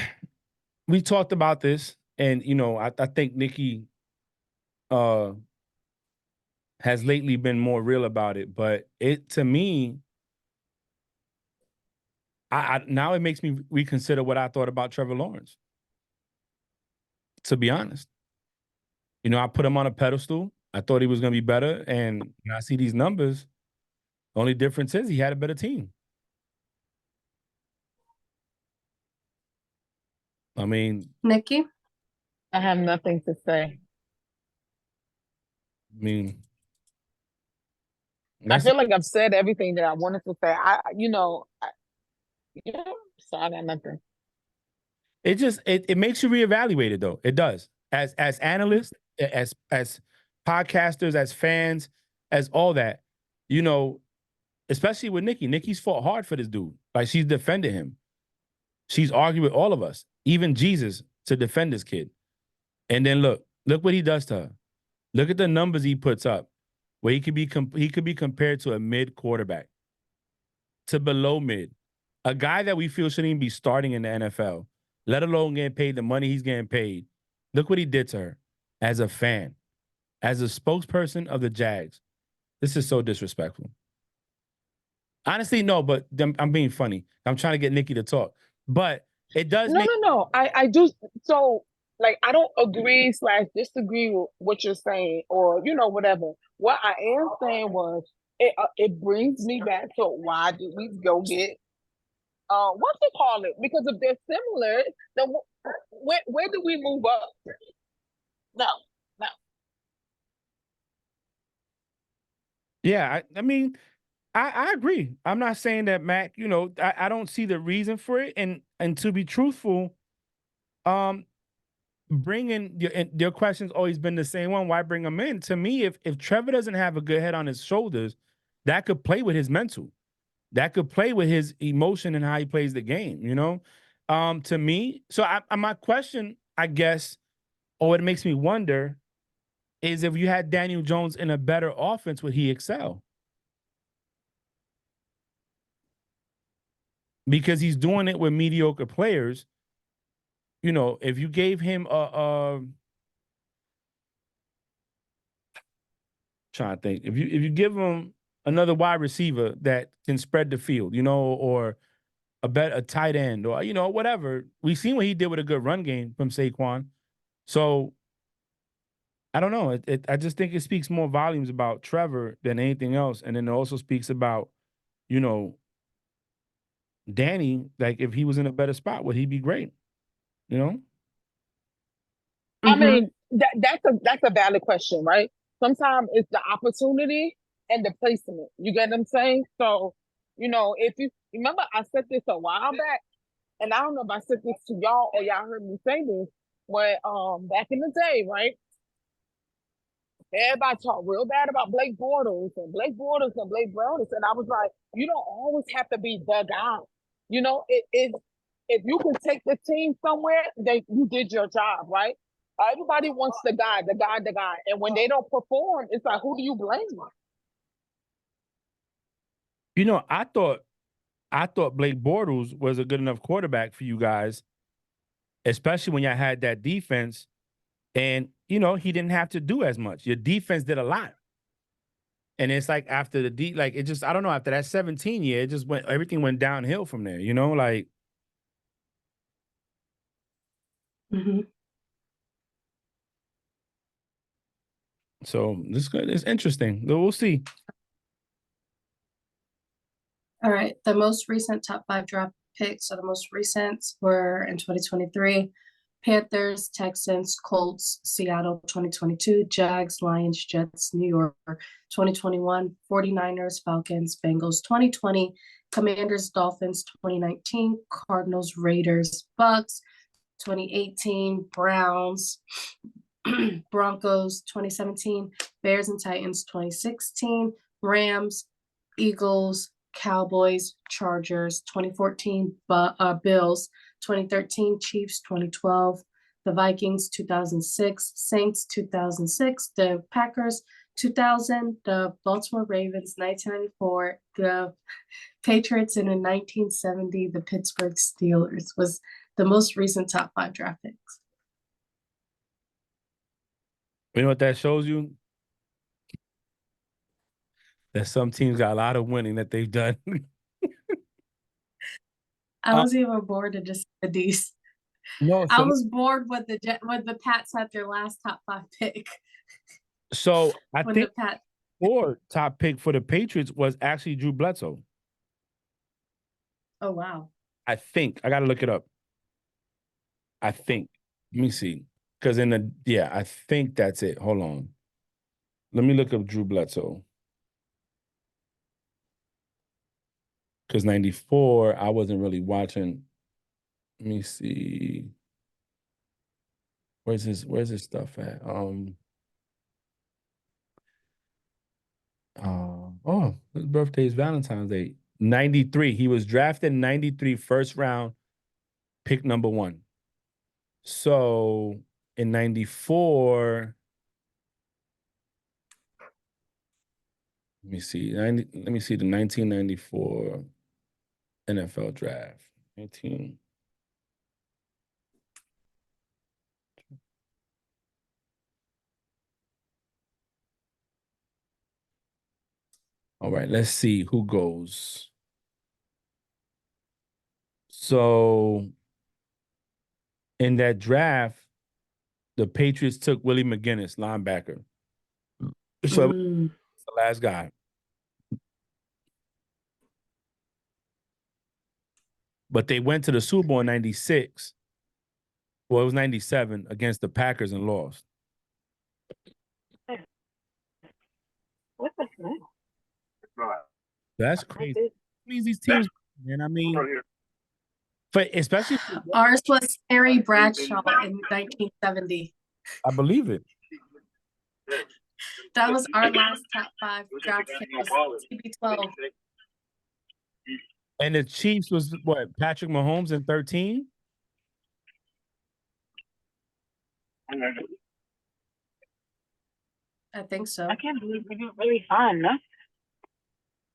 we talked about this, and I think Nikki has lately been more real about it. But it, to me, I now it makes me reconsider what I thought about Trevor Lawrence. To be honest, I put him on a pedestal. I thought he was going to be better, and when I see these numbers, the only difference is he had a better team. I mean, Nikki? I have nothing to say. I I feel like I've said everything that I wanted to say. Yeah, so I got nothing. it just it makes you reevaluate it, though. It does. As analysts, as podcasters, as fans, as all that, especially with Nikki. Nikki's fought hard for this dude. Like, she's defended him. She's argued with all of us, even Jesus, to defend this kid. And then look what he does to her. Look at the numbers he puts up, where he could be compared to a mid quarterback, to below mid, a guy that we feel shouldn't even be starting in the NFL, let alone getting paid the money he's getting paid. Look what he did to her as a fan, as a spokesperson of the Jags. This is so disrespectful. Honestly, no, but I'm being funny. I'm trying to get Nikki to talk. But it does No. I do. So, like, I don't agree / disagree with what you're saying, or whatever. What I am saying was, it brings me back to, why did we go get what's it call it? Because if they're similar, then where do we move up? No. Yeah, I mean, I agree. I'm not saying that Mac, I don't see the reason for it. And to be truthful, bringing your question's always been the same one. Why bring him in? To me, if Trevor doesn't have a good head on his shoulders, that could play with his mental. That could play with his emotion and how he plays the game, To me, so my question, I guess, or it makes me wonder, is if you had Daniel Jones in a better offense, would he excel? Because he's doing it with mediocre players. If you gave him trying to think, if you give him another wide receiver that can spread the field, or a tight end, or whatever. We've seen what he did with a good run game from Saquon. So I don't know. I just think it speaks more volumes about Trevor than anything else. And then it also speaks about, Danny, like, if he was in a better spot, would he be great? I mean, that's a valid question, right? Sometimes it's the opportunity and the placement. You get what I'm saying? So, if you remember, I said this a while back, and I don't know if I said this to y'all or y'all heard me say this, when back in the day, right? Everybody talked real bad about Blake Bortles and Blake Bortles, and I was like, you don't always have to be the guy. If you can take the team somewhere, then you did your job, right? Everybody wants the guy. And when they don't perform, it's like, who do you blame? I thought Blake Bortles was a good enough quarterback for you guys, especially when y'all had that defense. And, he didn't have to do as much. Your defense did a lot. And it's like after I don't know, after that 17 year, everything went downhill from there, like. So it's interesting. We'll see. All right. The most recent top 5 draft picks, or the most recent, were in 2023. Panthers, Texans, Colts, Seattle 2022, Jags, Lions, Jets, New York 2021, 49ers, Falcons, Bengals 2020, Commanders, Dolphins 2019, Cardinals, Raiders, Bucks 2018, Browns, Broncos 2017, Bears and Titans 2016, Rams, Eagles, Cowboys, Chargers 2014, Bills 2013, Chiefs 2012, the Vikings 2006, Saints 2006, the Packers 2000, the Baltimore Ravens 1994, the Patriots in 1970, the Pittsburgh Steelers was the most recent top 5 draft picks. You know what that shows you? That some teams got a lot of winning that they've done. I was even bored of just these. No, I was bored when the Pats had their last top 5 pick. so I When think the Pats, or top pick for the Patriots was actually Drew Bledsoe. oh wow. I think I got to look it up. I think. Let me see. Because I think that's it. Hold on. Let me look up Drew Bledsoe. Because 94, I wasn't really watching. Let me see. Where's his stuff at? His birthday is Valentine's Day. 93. He was drafted in 93, first round, pick number 1. So in 94, let me see the 1994 NFL draft. 19. All right, let's see who goes. So in that draft, the Patriots took Willie McGinnis, linebacker. So Mm. the last guy. But they went to the Super Bowl in 96. Well, it was 97 against the Packers and lost. What's the name? That's crazy. These teams, man. I mean, especially Ours was Terry Bradshaw in 1970. I believe it. That was our last top 5 draft pick was TB12. And the Chiefs was what? Patrick Mahomes in 13? I think so. I can't believe we didn't really find nothing.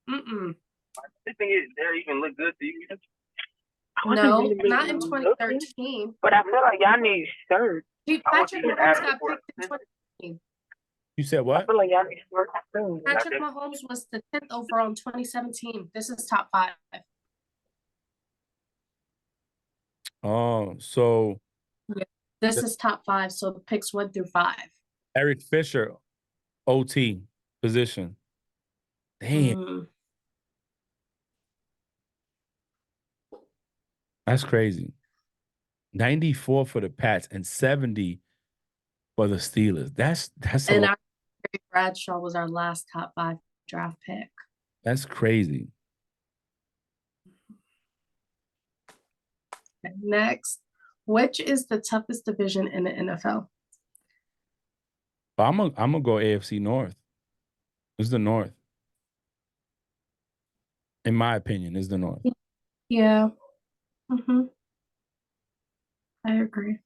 Mm-mm. This thing is there even look good to you. No, not in 2013. But I feel like y'all need shirts. Patrick Mahomes got picked in 2013. You said I what? feel like y'all need shirts too. Patrick Mahomes was the 10th overall in 2017. This is top 5. Oh, so This is top 5. So picks 1 through 5. Eric Fisher, OT position. Damn, Mm. that's crazy. 94 for the Pats and 70 for the Steelers. That's a And lot. our Terry Bradshaw was our last top 5 draft pick. That's crazy. Okay, next, which is the toughest division in the NFL? I'm gonna go AFC North. It's the North. In my opinion, it's the North. Yeah. Mm-hmm. I agree.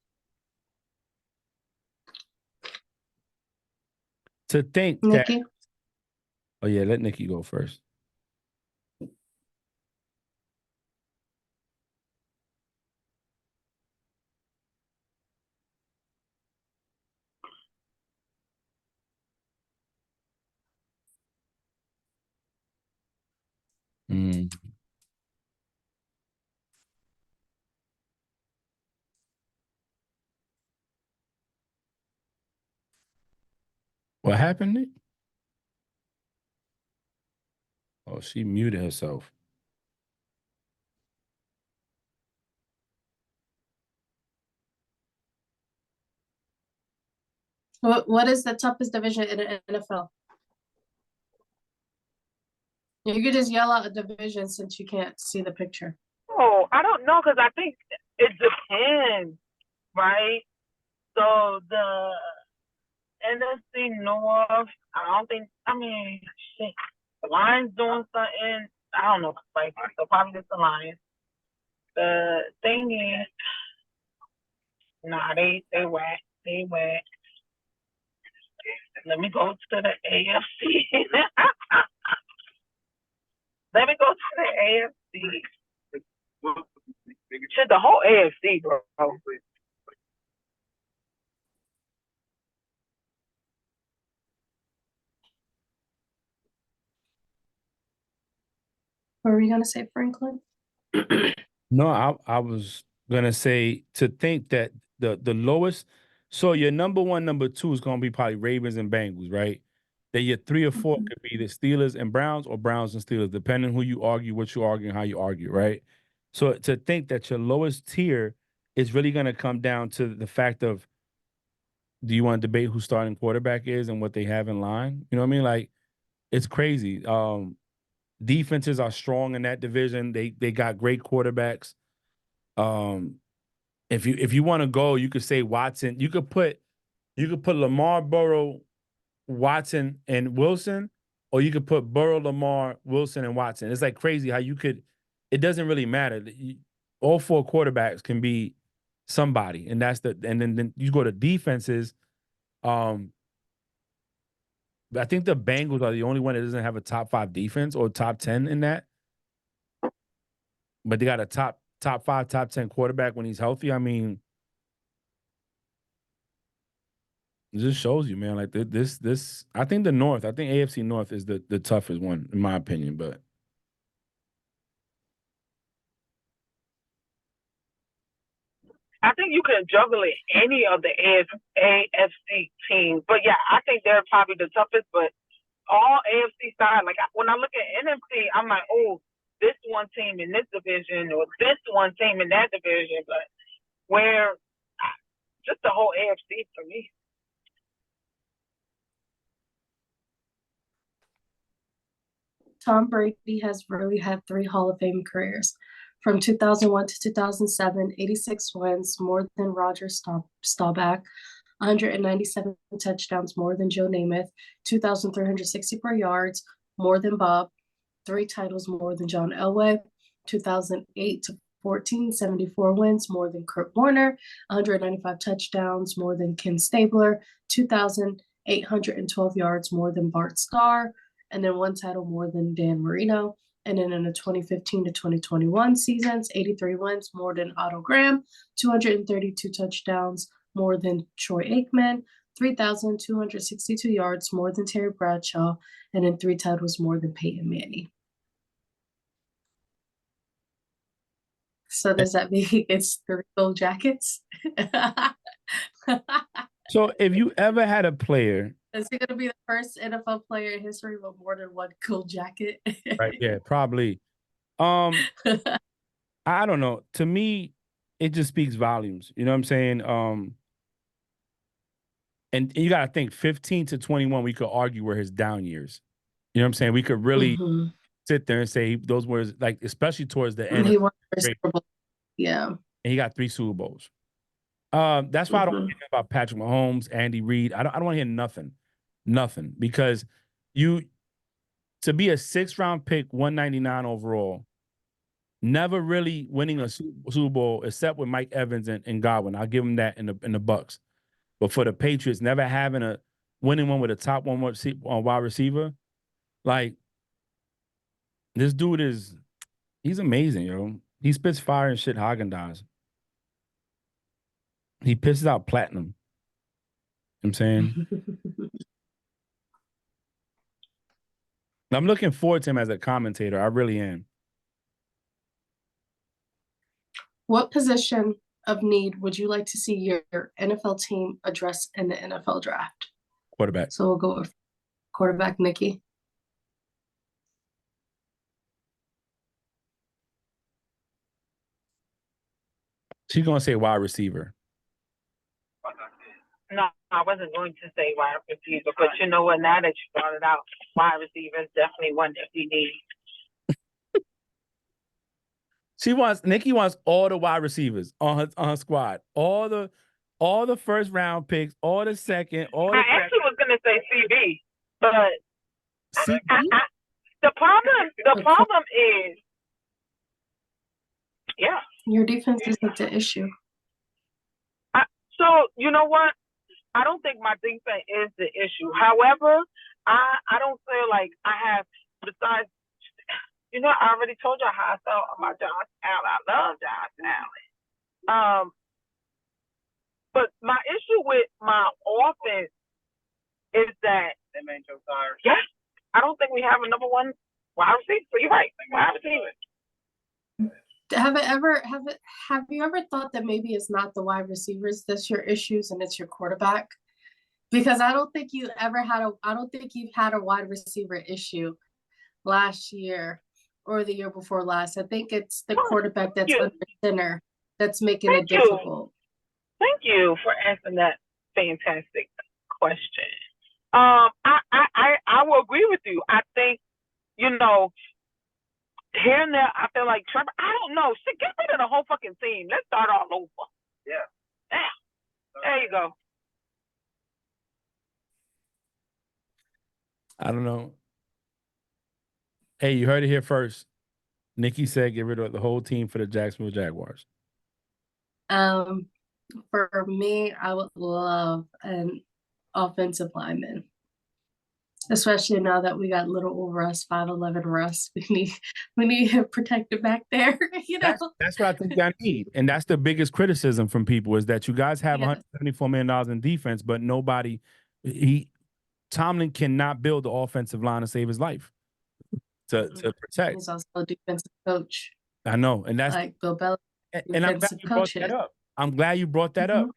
To think Nikki? that. Oh yeah, let Nikki go first. Mm. What happened, Nick? Oh, she muted herself. What is the toughest division in the NFL? You could just yell out a division since you can't see the picture. Oh, I don't know because I think it depends, right? So the NFC North, I don't think. I mean, shit, the Lions doing something. I don't know, like so probably just the Lions. The thing is, Nah, they whack. They whack. Let me go to the AFC. Let me go to the AFC. Shit, the whole AFC, bro. What were you gonna say, Franklin? No, I was gonna say to think that the lowest. So your number one, number two is gonna be probably Ravens and Bengals, right? Then your three or four Mhm. could be the Steelers and Browns or Browns and Steelers, depending who you argue, what you argue, and how you argue, right? So to think that your lowest tier is really gonna come down to the fact of, do you want to debate who starting quarterback is and what they have in line? You know what I mean? Like, it's crazy. Defenses are strong in that division. They got great quarterbacks. Um, if you want to go, you could say Watson. You could put Lamar, Burrow, Watson, and Wilson, or you could put Burrow, Lamar, Wilson, and Watson. It's like crazy how you could. It doesn't really matter. All four quarterbacks can be somebody, and that's the. And then you go to defenses. Um, I think the Bengals are the only one that doesn't have a top 5 defense or top 10 in that, but they got a top 5, top 10 quarterback when he's healthy. I mean, it just shows you, man. Like this. I think the North. I think AFC North is the toughest one in my opinion. But I think you can juggle it any of the AFC teams. But yeah, I think they're probably the toughest. But all AFC side, like when I look at NFC, I'm like, oh, this one team in this division or this one team in that division. But where just the whole AFC for me. Tom Brady has really had 3 Hall of Fame careers. From 2001 to 2007, 86 wins, more than Roger Staubach, 197 touchdowns, more than Joe Namath, 2,364 yards, more than Bob, 3 titles, more than John Elway, 2008 to 14, 74 wins, more than Kurt Warner, 195 touchdowns, more than Ken Stabler, 2,812 yards, more than Bart Starr, and then 1 title more than Dan Marino. And then in the 2015 to 2021 seasons, 83 wins, more than Otto Graham, 232 touchdowns, more than Troy Aikman, 3,262 yards, more than Terry Bradshaw, and then 3 titles more than Peyton Manning. So does that mean it's 3 gold jackets? so if you ever had a player, Is he going to be the first NFL player in history with more than 1 gold jacket? right? Yeah, probably. I don't know. To me, it just speaks volumes. You know what I'm saying? And you got to think 15 to 21, we could argue were his down years. You know what I'm saying? We could really Mhm. sit there and say those were like, especially towards the And end. he won the Super Bowl. Yeah. And he got 3 Super Bowls. That's why I don't hear about Patrick Mahomes, Andy Reid. I don't want to hear nothing, because to be a 6th round pick, 199 overall, never really winning a Super Bowl except with Mike Evans and Godwin. I'll give him that in the Bucks. But for the Patriots, never having a winning one with a top one wide receiver, like, this dude he's amazing, yo. He spits fire and shit Haagen-Dazs. He pisses out platinum. You know what I'm saying? I'm looking forward to him as a commentator. I really am. What position of need would you like to see your NFL team address in the NFL draft? Quarterback. So we'll go with quarterback, Nikki. She's gonna say wide receiver. No, I wasn't going to say wide receiver, but you know what? Now that you brought it out, wide receiver is definitely one that we need. Nikki wants all the wide receivers on her squad. All the first round picks, all the second, all the I actually was gonna say CB, but CB? the problem is, yeah. Your defense isn't the issue. So you know what? I don't think my defense is the issue. However, I don't feel like I have, besides, I already told you how I felt about Josh Allen. I love Josh Allen. But my issue with my offense is that That man Joe Sire. yes, I don't think we have a number one wide receiver. So you're right, wide receiver. Have you ever thought that maybe it's not the wide receivers that's your issues and it's your quarterback? Because I don't think you've had a wide receiver issue last year or the year before last. I think it's the quarterback that's you. under center that's making it Thank you. difficult. Thank you for asking that fantastic question. I will agree with you. I think, here and there, I feel like Trevor, I don't know. Shit, get rid of the whole fucking team. Let's start all over. Yeah. There you go. I don't know. Hey, you heard it here first. Nikki said get rid of the whole team for the Jacksonville Jaguars. For me, I would love an offensive lineman, especially now that we got little Russ, 5'11" Russ. We need him protected back there. That's what I think y'all need, and that's the biggest criticism from people is that you guys have Yes. $174 million in defense, but nobody. Tomlin cannot build the offensive line to save his life to protect. He's also a defensive coach, I know, and that's like Bill Belichick. and I'm glad defensive you brought that coaches. up. I'm glad you brought that up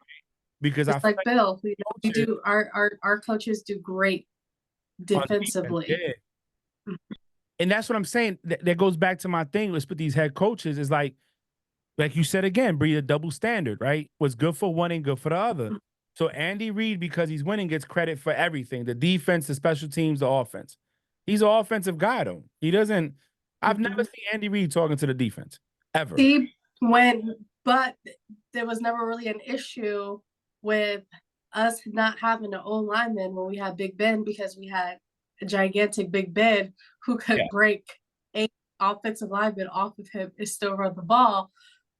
because I Just feel like Bill, we coaches- do our coaches do great on defense, defensively. yeah. And that's what I'm saying. That goes back to my thing. Let's put these head coaches is like you said again, Bree, a double standard, right? What's good for one ain't good for the other. So Andy Reid, because he's winning, gets credit for everything: the defense, the special teams, the offense. He's an offensive guy, though. He doesn't. I've never seen Andy Reid talking to the defense ever. See, but there was never really an issue with us not having an old lineman when we had Big Ben, because we had a gigantic Big Ben who could break a offensive lineman off of him and still run the ball.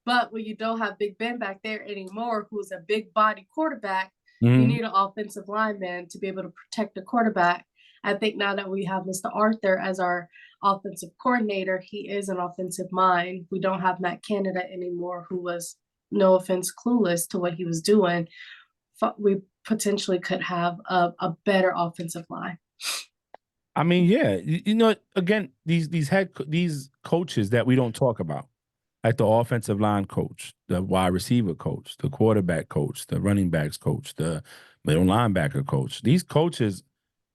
But when you don't have Big Ben back there anymore, who's a big body quarterback, you need an offensive lineman to be able to protect the quarterback. I think now that we have Mr. Arthur as our offensive coordinator, he is an offensive mind. We don't have Matt Canada anymore, who was, no offense, clueless to what he was doing. We potentially could have a better offensive line. I mean, yeah, again, these coaches that we don't talk about, like the offensive line coach, the wide receiver coach, the quarterback coach, the running backs coach, the middle linebacker coach. These coaches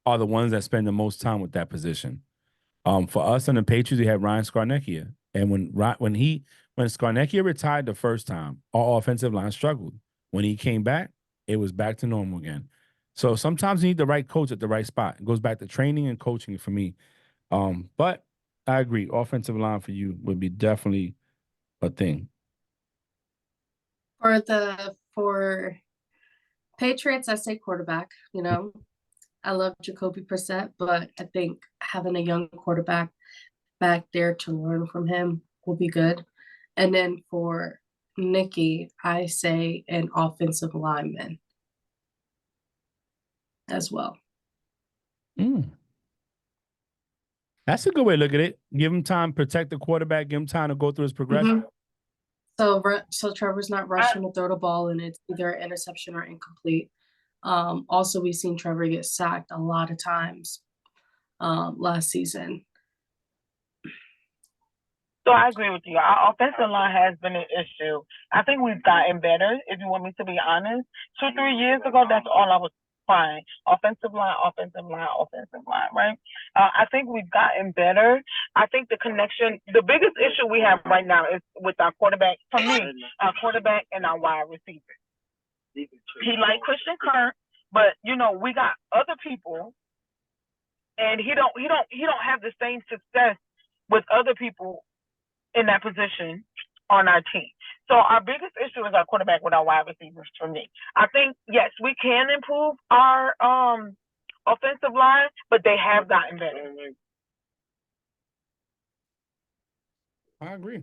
are the ones that spend the most time with that position. For us on the Patriots, we had Ryan Scarnecchia, and when Scarnecchia retired the first time, our offensive line struggled. When he came back, it was back to normal again. So sometimes you need the right coach at the right spot. It goes back to training and coaching for me. But I agree, offensive line for you would be definitely a thing. For Patriots, I say quarterback. I love Jacoby Brissett, but I think having a young quarterback back there to learn from him will be good. And then for Nikki, I say an offensive lineman as well. That's a good way to look at it. Give him time, protect the quarterback, give him time to go through his progression. So Trevor's not rushing to throw the ball, and it's either an interception or incomplete. Also, we've seen Trevor get sacked a lot of times last season. So I agree with you. Our offensive line has been an issue. I think we've gotten better, if you want me to be honest. 2-3 years ago, that's all I was crying. Offensive line, right? I think we've gotten better. I think the connection, the biggest issue we have right now is with our quarterback, for me, our quarterback and our wide receiver. He like Christian Kirk, but we got other people, and he don't have the same success with other people in that position on our team. So our biggest issue is our quarterback with our wide receivers for me. I think, yes, we can improve our offensive line, but they have gotten better. I agree.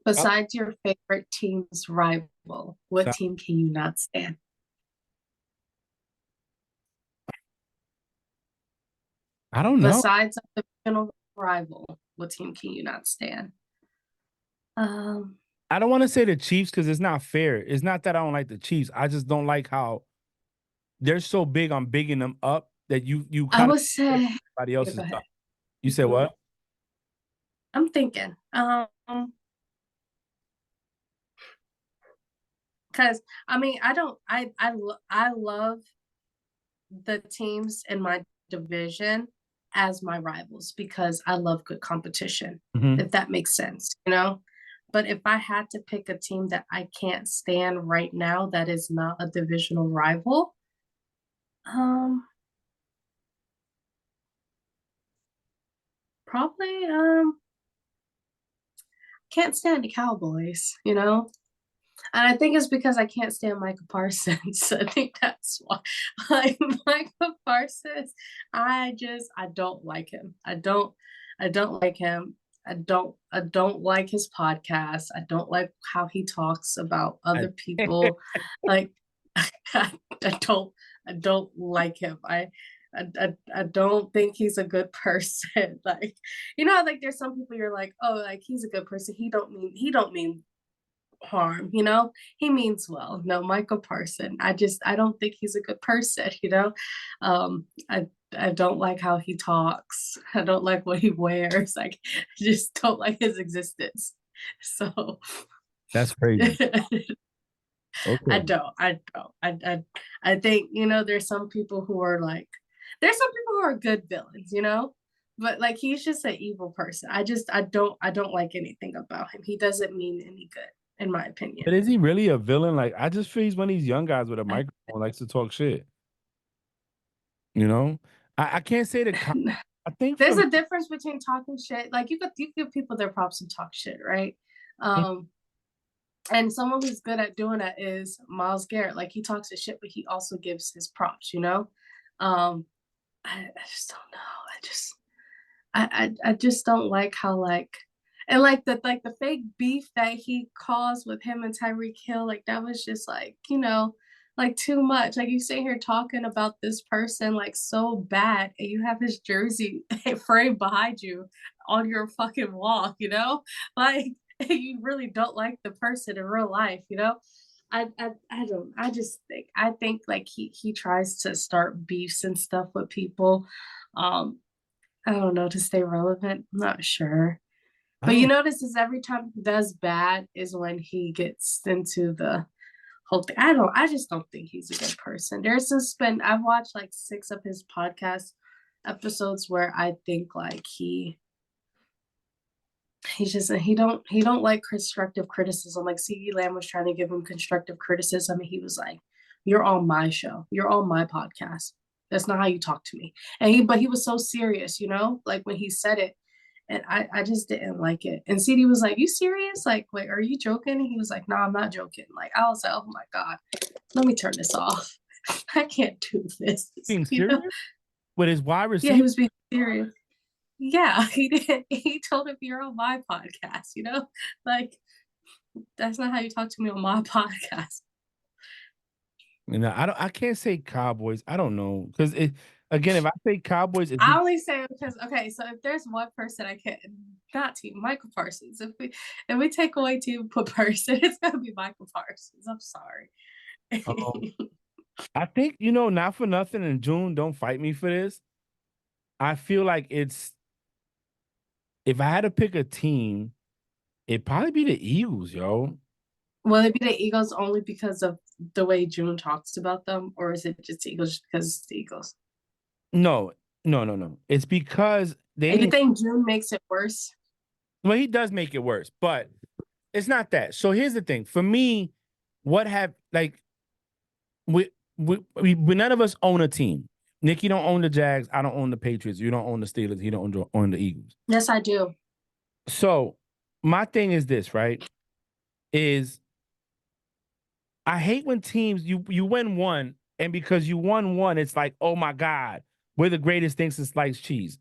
Besides your favorite team's rivalry, what So- team can you not stand? I don't know. Besides a divisional rival, what team can you not stand? I don't want to say the Chiefs because it's not fair. It's not that I don't like the Chiefs. I just don't like how they're so big on bigging them up that you I kind of would say, everybody yeah, else's go ahead. stuff. You said what? I'm thinking, because I mean, I love the teams in my division as my rivals because I love good competition, Mhm. if that makes sense, you know? But if I had to pick a team that I can't stand right now that is not a divisional rival, probably can't stand the Cowboys, you know? And I think it's because I can't stand Michael Parsons. I think that's why. Like Michael Parsons, I don't like him. I don't like him. I don't like his podcast. I don't like how he talks about other people. Like I, I don't like him. I don't think he's a good person. Like, you know, like there's some people you're like, oh, like he's a good person. He don't mean harm, you know, he means well. No, Michael Parson, I don't think he's a good person, you know. I don't like how he talks. I don't like what he wears. Like I just don't like his existence. So That's crazy. I Okay. don't. I think, you know, there's some people who are like, there's some people who are good villains, you know, but like he's just an evil person. I don't like anything about him. He doesn't mean any good, in my opinion. But is he really a villain? Like, I just feel he's one of these young guys with a I- microphone likes to talk shit. You know, I can't say the. I think There's from a difference between talking shit. Like you give people their props and talk shit, right? And someone who's good at doing that is Myles Garrett. Like he talks his shit, but he also gives his props, you know? I just don't know. I just don't like how like and like the fake beef that he caused with him and Tyreek Hill, like that was just like, you know, like too much. Like you sit here talking about this person like so bad and you have his jersey framed behind you on your fucking wall, you know? Like you really don't like the person in real life, you know? I don't I think like he tries to start beefs and stuff with people. Um I don't know, to stay relevant. I'm not sure. I But you don't. notice is every time he does bad is when he gets into the whole thing. I just don't think he's a good person. There's just been I've watched like 6 of his podcast episodes where I think like he's just he don't like constructive criticism. Like CeeDee Lamb was trying to give him constructive criticism and he was like, you're on my show. You're on my podcast. That's not how you talk to me. And he was so serious, you know, like when he said it. And I just didn't like it. And CD was like, you serious? Like, wait, are you joking? And he was like, no, I'm not joking. Like, I was like, oh my God, let me turn this off. I can't do this. Being You serious know? with his wide Yeah, receiver. he was being serious. Yeah, he did. He told him you're on my podcast, you know? Like, that's not how you talk to me on my podcast. You know, I can't say Cowboys. I don't know because it again. If I say Cowboys, it's I only say it because okay, so if there's one person I can't not team Michael Parsons. If we take away team put person, it's gonna be Michael Parsons. I'm sorry. I think you know, not for nothing. In June, don't fight me for this. I feel like it's if I had to pick a team, it'd probably be the Eagles, yo. Will it be the Eagles only because of the way June talks about them, or is it just Eagles because it's the Eagles? No, no. It's because they And you didn't. think June makes it worse? Well, he does make it worse, but it's not that. So here's the thing. For me, what have like we none of us own a team. Nikki don't own the Jags. I don't own the Patriots. You don't own the Steelers. You don't own the Eagles. Yes, I do. So my thing is this, right? Is I hate when teams you win one, and because you won one, it's like, oh my God, we're the greatest thing since sliced cheese.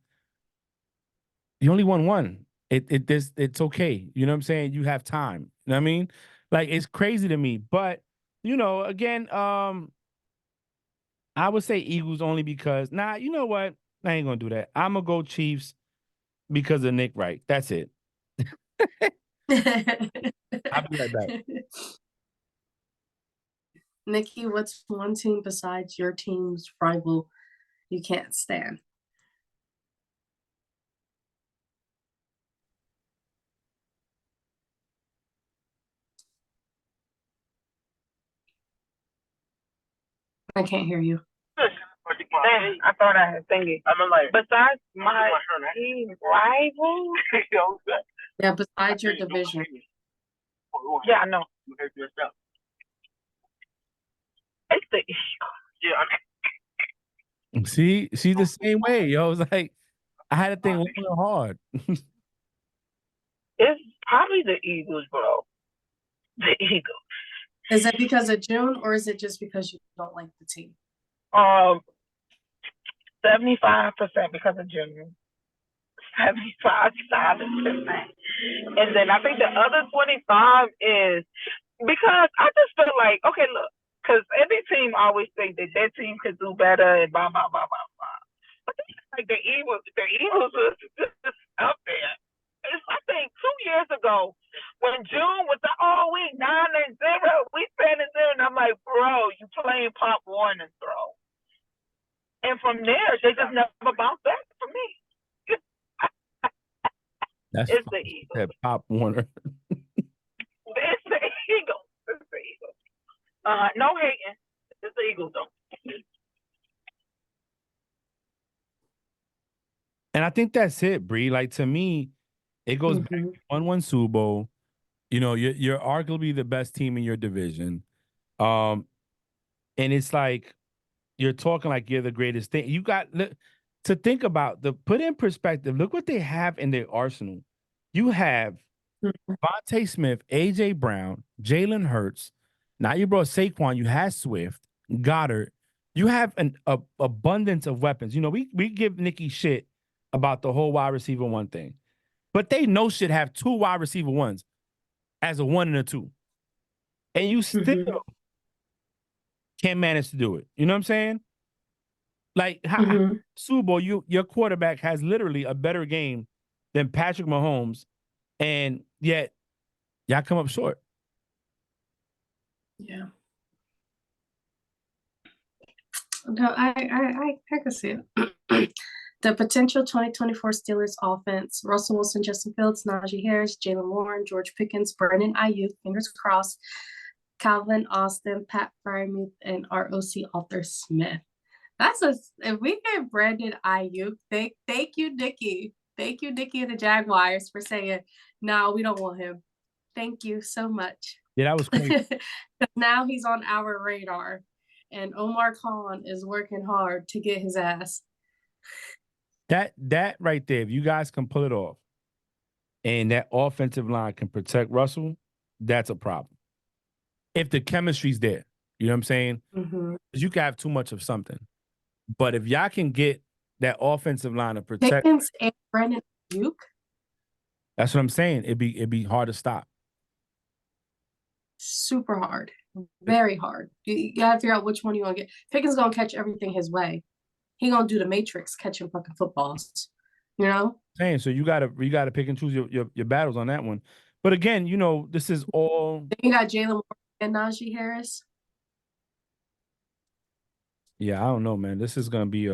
You only won one. It's okay. You know what I'm saying? You have time. You know what I mean? Like it's crazy to me. But you know, again, I would say Eagles only because you know what? I ain't gonna do that. I'm gonna go Chiefs because of Nick Wright. That's it. I'll be right back. Nikki, what's one team besides your team's rival you can't stand? I can't hear you. Dang, I thought I had thingy. I'm like, Besides my team rival, Yeah, besides your division. yeah, I know. It's the Yeah, See, she's the same way. Yo, I was like, I had to think long and hard. it's probably the Eagles, bro. The Eagles. Is it because of June or is it just because you don't like the team? 75% because of June. 75%. And then I think the other 25 is because I just feel like, okay, look, because every team always think that their team could do better and blah, blah, blah, blah, blah. But like the Eagles are just up there. It's, I think 2 years ago when June was the week 9-0, we 10-0, and I'm like, bro, you playing Pop Warner, bro. And from there, they just never bounced back for me. That's It's the Eagles. that Pop Warner. It's the Eagles. It's the Eagles. No hating. It's the Eagles, though. And I think that's it, Bree. Like to me, it goes back to 1-1 Super Bowl. You know, you're arguably the best team in your division. And it's like you're talking like you're the greatest thing. You got to think about put in perspective. Look what they have in their arsenal. You have Vontae Smith, AJ Brown, Jalen Hurts. Now you brought Saquon. You had Swift, Goddard. You have an abundance of weapons. You know, we give Nikki shit about the whole wide receiver one thing, but they no shit have 2 wide receiver ones as a 1 and a 2, and you still can't manage to do it. You know what I'm saying? Like Super Bowl, your quarterback has literally a better game than Patrick Mahomes, and yet y'all come up short. Yeah. No, I can see it. The potential 2024 Steelers offense: Russell Wilson, Justin Fields, Najee Harris, Jalen Warren, George Pickens, Brandon Ayuk, fingers crossed, Calvin Austin, Pat Freiermuth, and ROC Arthur Smith. If we get Brandon Ayuk, thank you, Nikki. Thank you, Nikki and the Jaguars for saying, no, we don't want him. Thank you so much. Yeah, that was crazy. Now he's on our radar, and Omar Khan is working hard to get his ass. That right there, if you guys can pull it off, and that offensive line can protect Russell, that's a problem. If the chemistry's there, you know what I'm saying? Because you can have too much of something. But if y'all can get that offensive line to protect Pickens and Brandon Ayuk, that's what I'm saying. It'd be hard to stop. super hard, very hard. You gotta figure out which one you want to get. Pickens gonna catch everything his way. He gonna do the Matrix, catching fucking footballs. You know. Saying so, you gotta pick and choose your battles on that one. But again, you know, this is all. Then you got Jalen Warren and Najee Harris. Yeah, I don't know, man. This is gonna be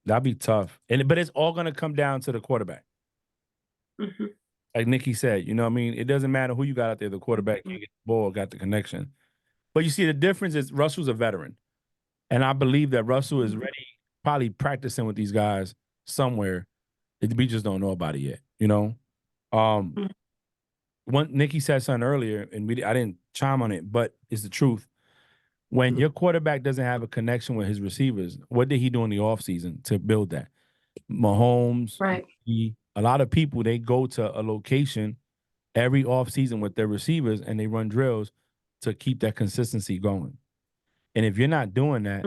that'll be tough. But it's all gonna come down to the quarterback. Like Nikki said, you know what I mean? It doesn't matter who you got out there, the quarterback can get the ball, got the connection. But you see, the difference is Russell's a veteran. And I believe that Russell is ready, probably practicing with these guys somewhere. We just don't know about it yet, you know? Nikki said something earlier, and I didn't chime on it, but it's the truth. When your quarterback doesn't have a connection with his receivers, what did he do in the offseason to build that? Mahomes, right? A lot of people, they go to a location every offseason with their receivers and they run drills to keep that consistency going. And if you're not doing that,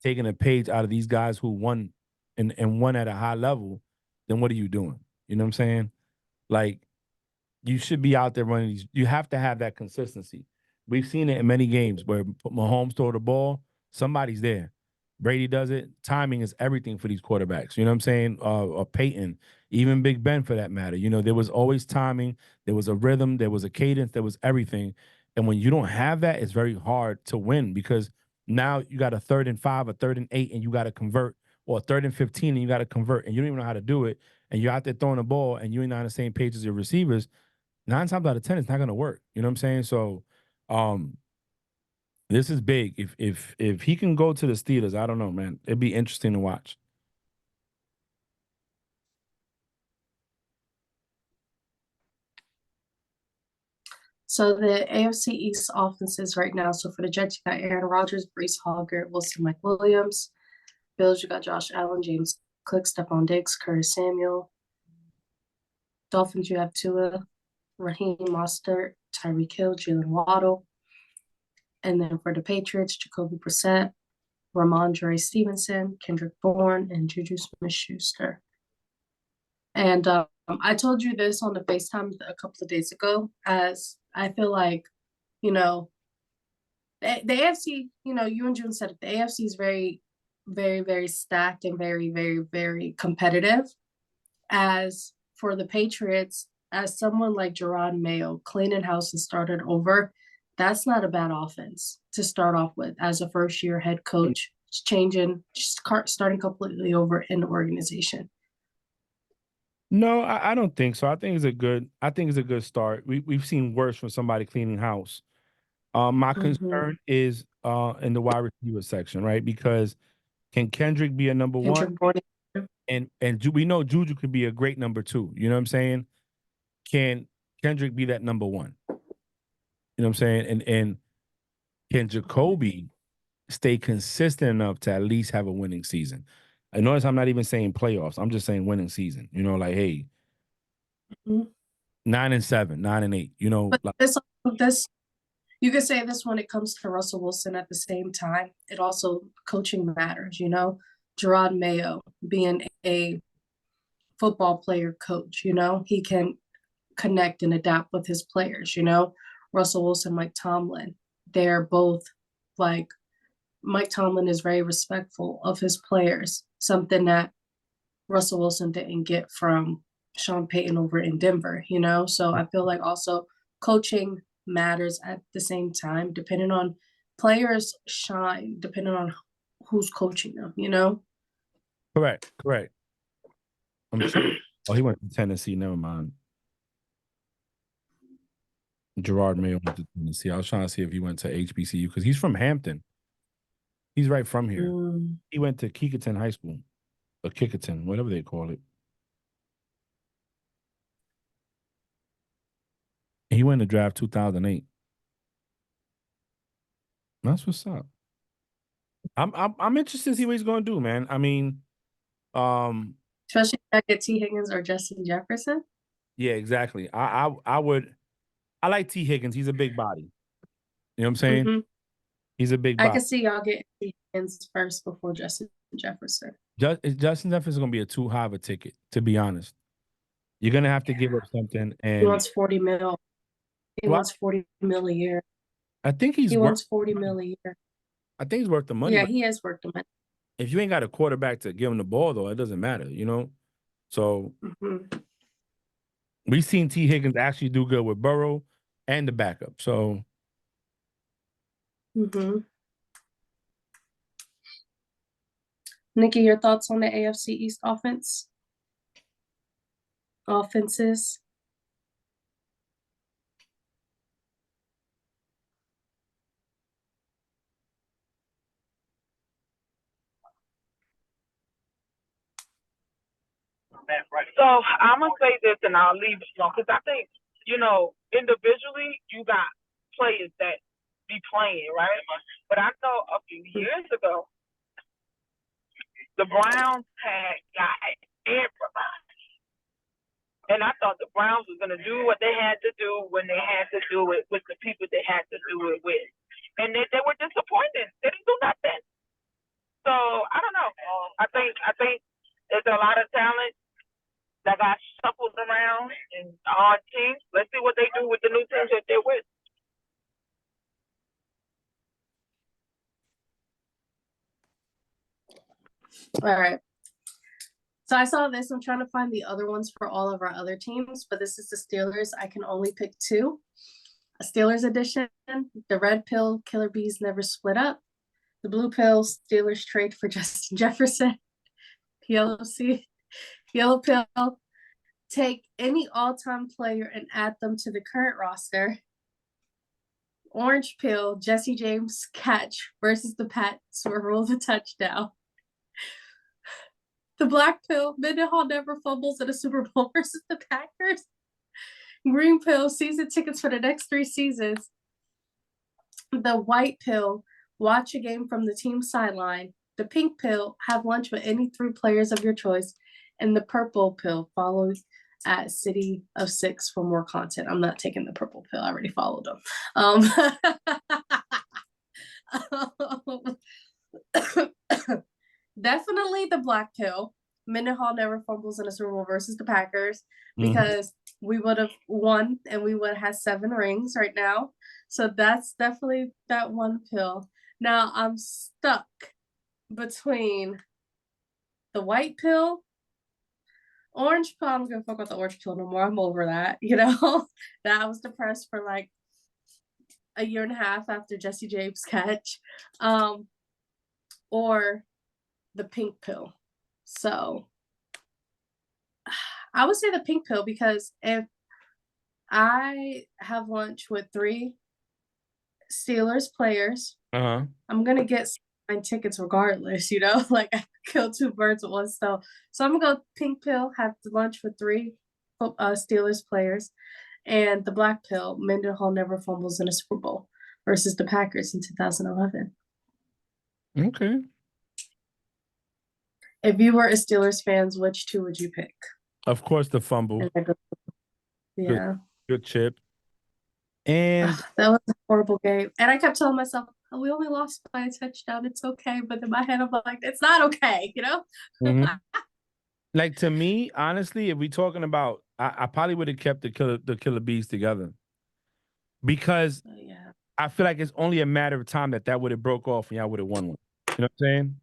taking a page out of these guys who won and won at a high level, then what are you doing? You know what I'm saying? Like, you should be out there running these. You have to have that consistency. We've seen it in many games where Mahomes throw the ball, somebody's there. Brady does it. Timing is everything for these quarterbacks. You know what I'm saying? Or Peyton, even Big Ben for that matter. You know, there was always timing. There was a rhythm. There was a cadence. There was everything. And when you don't have that, it's very hard to win because now you got a 3rd and 5, a 3rd and 8, and you got to convert, or a 3rd and 15, and you got to convert, and you don't even know how to do it. And you're out there throwing the ball, and you ain't on the same page as your receivers. 9 times out of 10, it's not going to work. You know what I'm saying? So, this is big. If he can go to the Steelers, I don't know, man. It'd be interesting to watch. So the AFC East offenses right now. So for the Jets, you got Aaron Rodgers, Breece Hall, Garrett Wilson, Mike Williams. Bills, you got Josh Allen, James Cook, Stephon Diggs, Curtis Samuel. Dolphins, you have Tua, Raheem Mostert, Tyreek Hill, Jalen Waddle. And then for the Patriots, Jacoby Brissett, Ramondre Stevenson, Kendrick Bourne, and Juju Smith-Schuster. And I told you this on the FaceTime a couple of days ago, as I feel like, you know, the AFC, you know, you and June said it, the AFC is very, very, very stacked and very, very, very competitive. As for the Patriots, as someone like Gerard Mayo, cleaning house and started over, that's not a bad offense to start off with as a first-year head coach, starting completely over in the organization. No, I don't think so. I think it's a good start. We've seen worse from somebody cleaning house. My concern is in the wide receiver section, right? Because can Kendrick be a number one? And we know Juju could be a great number 2. You know what I'm saying? Can Kendrick be that number 1? You know what I'm saying? And can Jacoby stay consistent enough to at least have a winning season? I notice I'm not even saying playoffs. I'm just saying winning season. You know, like, hey, 9-7, 9-8. You know, But like, this you could say this when it comes to Russell Wilson at the same time. It also coaching matters, you know. Gerard Mayo being a football player coach, you know, he can connect and adapt with his players, you know. Russell Wilson, Mike Tomlin, they're both like, Mike Tomlin is very respectful of his players, something that Russell Wilson didn't get from Sean Payton over in Denver, you know. So I feel like also coaching matters at the same time, depending on players shine, depending on who's coaching them, you know. correct. I'm sorry. Oh, he went to Tennessee. Never mind. Gerard Mayo went to Tennessee. I was trying to see if he went to HBCU because he's from Hampton. He's right from here. He went to Kecoughtan High School, or Kecoughtan, whatever they call it. He went to draft 2008. That's what's up. I'm interested to see what he's going to do, man. I mean, Especially if I get T. Higgins or Justin Jefferson. yeah, exactly. I like T. Higgins. He's a big body. You know what I'm saying? He's a big body. I can see y'all getting T. Higgins first before Justin Jefferson. Justin Jefferson going to be a too high of a ticket, to be honest. You're going to have to give up something. And he wants 40 mil. He wants 40 mil a year. I think he wants 40 mil a year. I think he's worth the money. Yeah, he is worth the money. If you ain't got a quarterback to give him the ball, though, it doesn't matter, you know? So we've seen T. Higgins actually do good with Burrow and the backup. So Nikki, your thoughts on the AFC East offenses? So I'm gonna say this, and I'll leave it alone because I think, you know, individually you got players that be playing, right? But I know a few years ago, the Browns had got everybody, and I thought the Browns was gonna do what they had to do when they had to do it with the people they had to do it with, and they were disappointed. They didn't do nothing. So I don't know. I think there's a lot of talent that got shuffled around in all teams. Let's see what All right. So I saw this. I'm trying to find the other ones for all of our other teams, but this is the Steelers. I can only pick two. A Steelers edition, the red pill, Killer Bees never split up. The blue pill, Steelers trade for Justin Jefferson. Yellow pill, take any all-time player and add them to the current roster. Orange pill, Jesse James catch versus the Pats or roll the touchdown. The black pill, Mendenhall never fumbles at a Super Bowl versus the Packers. Green pill, season tickets for the next 3 seasons. The white pill, watch a game from the team sideline. The pink pill, have lunch with any 3 players of your choice. And the purple pill, follow at City of Six for more content. I'm not taking the purple pill. I already followed them. Definitely the black pill. Mendenhall never fumbles in a Super Bowl versus the Packers because we would have won and we would have had 7 rings right now. So that's definitely that one pill. Now I'm stuck between the white pill, orange pill. I don't give a fuck about the orange pill no more. I'm over that. You know, that I was depressed for like a year and a half after Jesse James catch, or the pink pill. So I would say the pink pill because if I have lunch with 3 Steelers players, I'm gonna get my tickets regardless, you know, like I kill 2 birds with 1 stone. So I'm gonna go pink pill, have lunch with 3 Steelers players, and the black pill, Mendenhall never fumbles in a Super Bowl versus the Packers in 2011. Okay. If you were a Steelers fans, which 2 would you pick? Of course, the fumble. Yeah. Good chip. And that was a horrible game. And I kept telling myself, oh, we only lost by a touchdown. It's okay. But in my head, I'm like, it's not okay, you know? like to me, honestly, if we're talking about, I probably would have kept the Killer Bees together because I feel like it's only a matter of time that would have broke off and y'all would have won one. You know what I'm saying?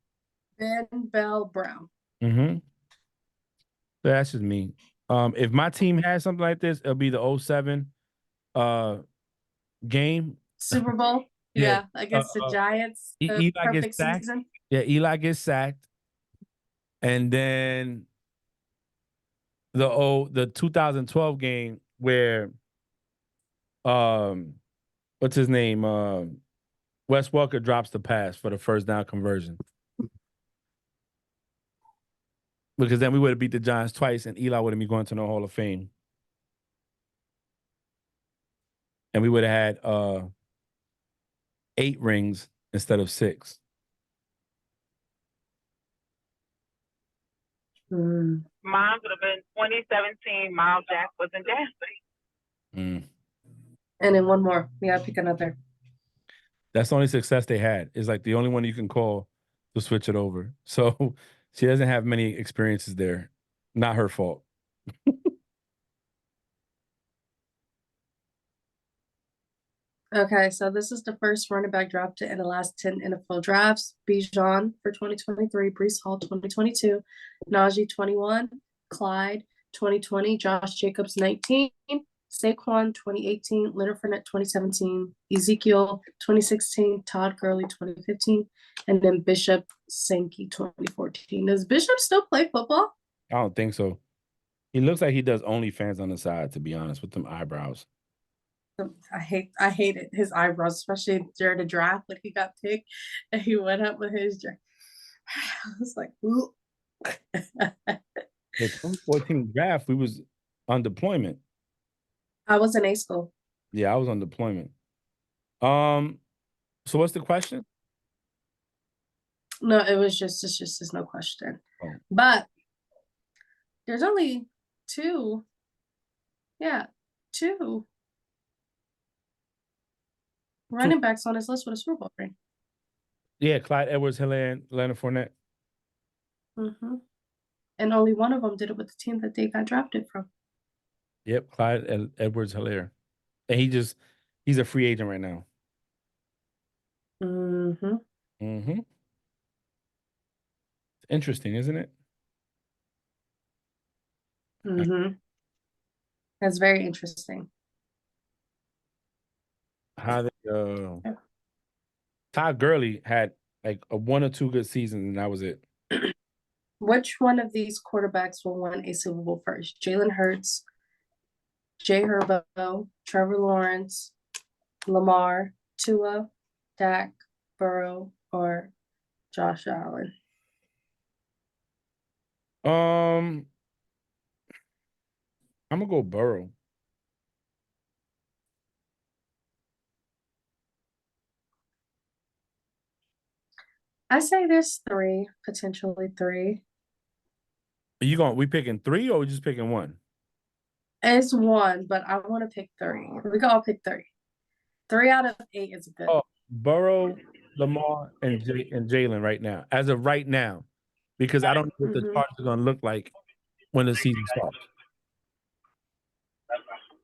Ben Bell Brown. So that's just me. If my team had something like this, it'll be the 07 game. Super Bowl. Yeah, against the Giants. Eli perfect gets sacked. season. Yeah, Eli gets sacked. And then the 2012 game where what's his name? Wes Welker drops the pass for the first down conversion. Because then we would have beat the Giants twice and Eli would have been going to the Hall of Fame. And we would have had 8 rings instead of 6. Mine would have been 2017. Miles Jack wasn't dancing. And then one more. We gotta pick another. That's the only success they had. It's like the only one you can call to switch it over. So she doesn't have many experiences there. Not her fault. Okay, so this is the first running back draft in the last 10 NFL drafts. Bijan for 2023, Breece Hall 2022, Najee 21, Clyde 2020, Josh Jacobs 19, Saquon 2018, Leonard Fournette 2017, Ezekiel 2016, Todd Gurley 2015, and then Bishop Sankey 2014. Does Bishop still play football? I don't think so. He looks like he does OnlyFans on the side, to be honest, with them eyebrows. I hated his eyebrows, especially during the draft when he got picked and he went up with his draft. I was like, ooh. The 2014 draft, we was on deployment. I was in A school. Yeah, I was on deployment. So what's the question? No, it's just no question. Oh. But there's only 2. Yeah, 2 running backs on his list with a Super Bowl ring. Yeah, Clyde Edwards-Helaire and Leonard Fournette. And only one of them did it with the team that they got drafted from. Yep, Clyde Edwards-Helaire. And he's a free agent right now. Interesting, isn't it? Mm-hmm. That's very interesting. How they Todd Gurley had like a 1 or 2 good seasons, and that was it. Which one of these quarterbacks will win a Super Bowl first? Jalen Hurts, Jay Herbo, Trevor Lawrence, Lamar, Tua, Dak, Burrow, or Josh Allen? I'm gonna go Burrow. I say there's three, potentially three. We picking 3 or we just picking 1? It's one, but I want to pick three. We can all pick three. 3 out of 8 is good. Oh, Burrow, Lamar, and Jalen right now, as of right now, because I don't know what the Mhm. Chargers are gonna look like when the season starts.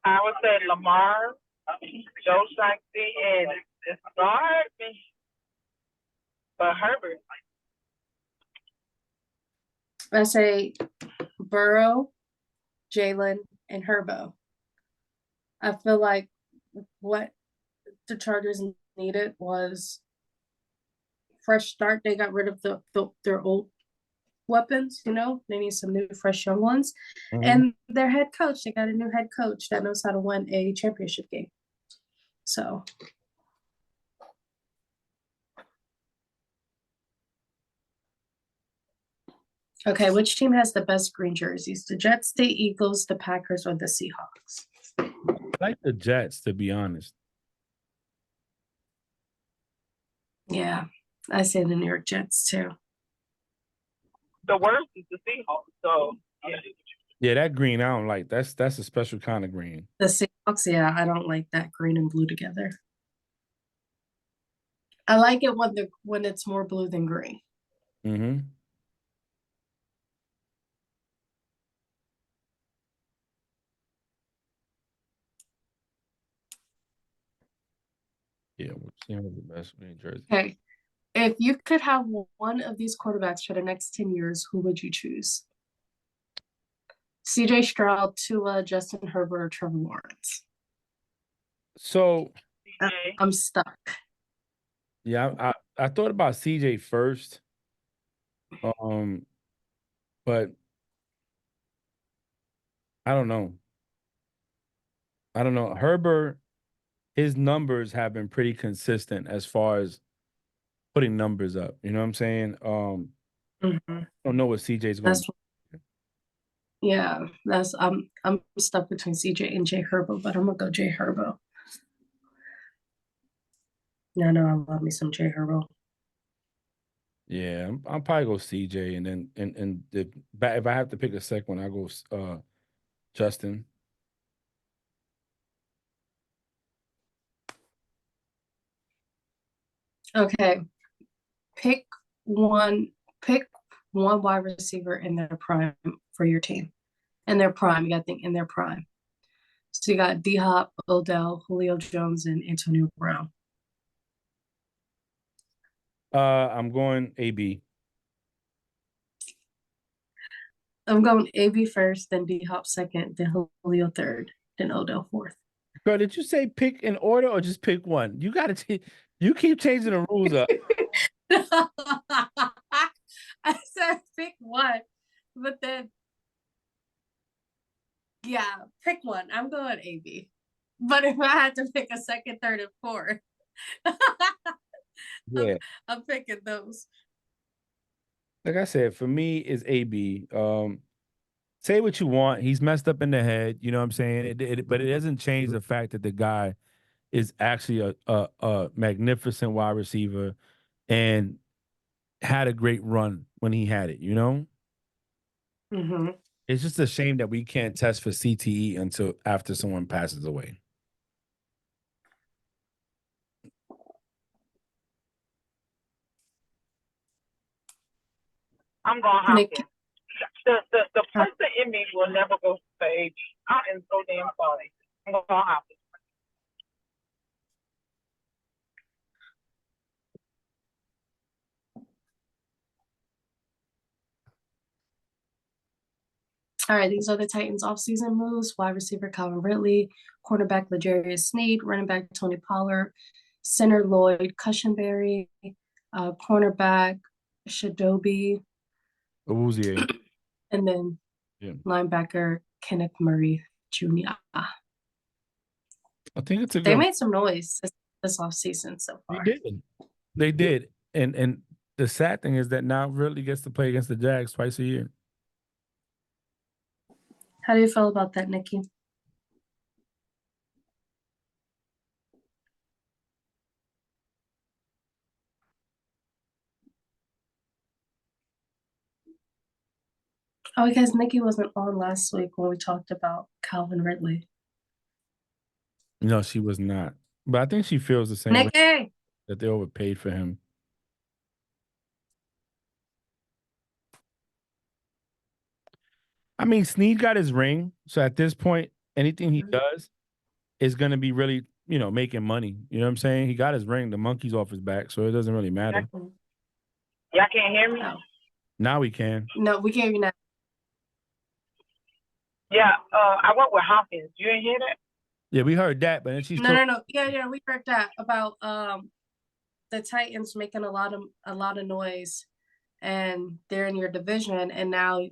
I would say Lamar, Joe Shiesty, and it's hard, but Herbert. I say Burrow, Jalen, and Herbo. I feel like what the Chargers needed was fresh start. They got rid of their old weapons, you know. They need some new, fresh young ones. Mhm. And their head coach, they got a new head coach that knows how to win a championship game. So okay, which team has the best green jerseys? The Jets, the Eagles, the Packers, or the Seahawks? I like the Jets, to be honest. Yeah, I say the New York Jets too. The worst is the Seahawks. So yeah. Yeah, that green I don't like. That's a special kind of green. The Seahawks, yeah, I don't like that green and blue together. I like it when it's more blue than green. Mm-hmm. Yeah, we're seeing the best green jersey. Okay. If you could have one of these quarterbacks for the next 10 years, who would you choose? CJ Stroud, Tua, Justin Herbert, or Trevor Lawrence? So CJ. I'm stuck. yeah, I thought about CJ first. But I don't know. Herbert, his numbers have been pretty consistent as far as putting numbers up. You know what I'm saying? Mhm. I don't know what CJ's going to That's yeah. That's I'm stuck between CJ and Jay Herbo, but I'm gonna go Jay Herbo. Yeah, no, I love me some Jay Herbo. Yeah, I'll probably go CJ, and then if I have to pick a second one, I'll go Justin. Okay. Pick one pick one wide receiver in their prime for your team. In their prime, you gotta think in their prime. So you got D Hop, Odell, Julio Jones, and Antonio Brown. I'm going AB. I'm going AB first, then D Hop second, then Julio third, then Odell fourth. Girl, did you say pick in order or just pick one? You got to. You keep changing the rules up. I said pick one, but then yeah, pick one. I'm going AB. But if I had to pick a second, third, and fourth, Yeah. I'm picking those. Like I said, for me, it's AB. Say what you want. He's messed up in the head. You know what I'm saying? But it doesn't change the fact that the guy is actually a magnificent wide receiver and had a great run when he had it. You know, Mm-hmm. it's just a shame that we can't test for CTE until after someone passes away. I'm going Nick, Hopkins. The person in me will never go for AB. I am so damn sorry. I'm going Hopkins. All right, these are the Titans offseason moves. Wide receiver Calvin Ridley, cornerback L'Jarius Sneed, running back Tony Pollard, center Lloyd Cushenberry, cornerback Shadobi, Awuzie. and then Yeah. linebacker Kenneth Murray Jr. I think it's a They good. made some noise this offseason so They far. did. They did. And the sad thing is that now Ridley gets to play against the Jags twice a year. How do you feel about that, Nikki? Oh, because Nikki wasn't on last week when we talked about Calvin Ridley. No, she was not. But I think she feels the same way, Nikki! that they overpaid for him. I mean, Snead got his ring. So at this point, anything he does is going to be really, making money. You know what I'm saying? He got his ring. The monkey's off his back. So it doesn't really matter. Y'all can't hear me? Oh. Now we can. No, we can't hear you now. Yeah, I went with Hopkins. You didn't hear that? Yeah, we heard that. But then she's No. Yeah, we heard that about the Titans making a lot of noise, and they're in your division, and now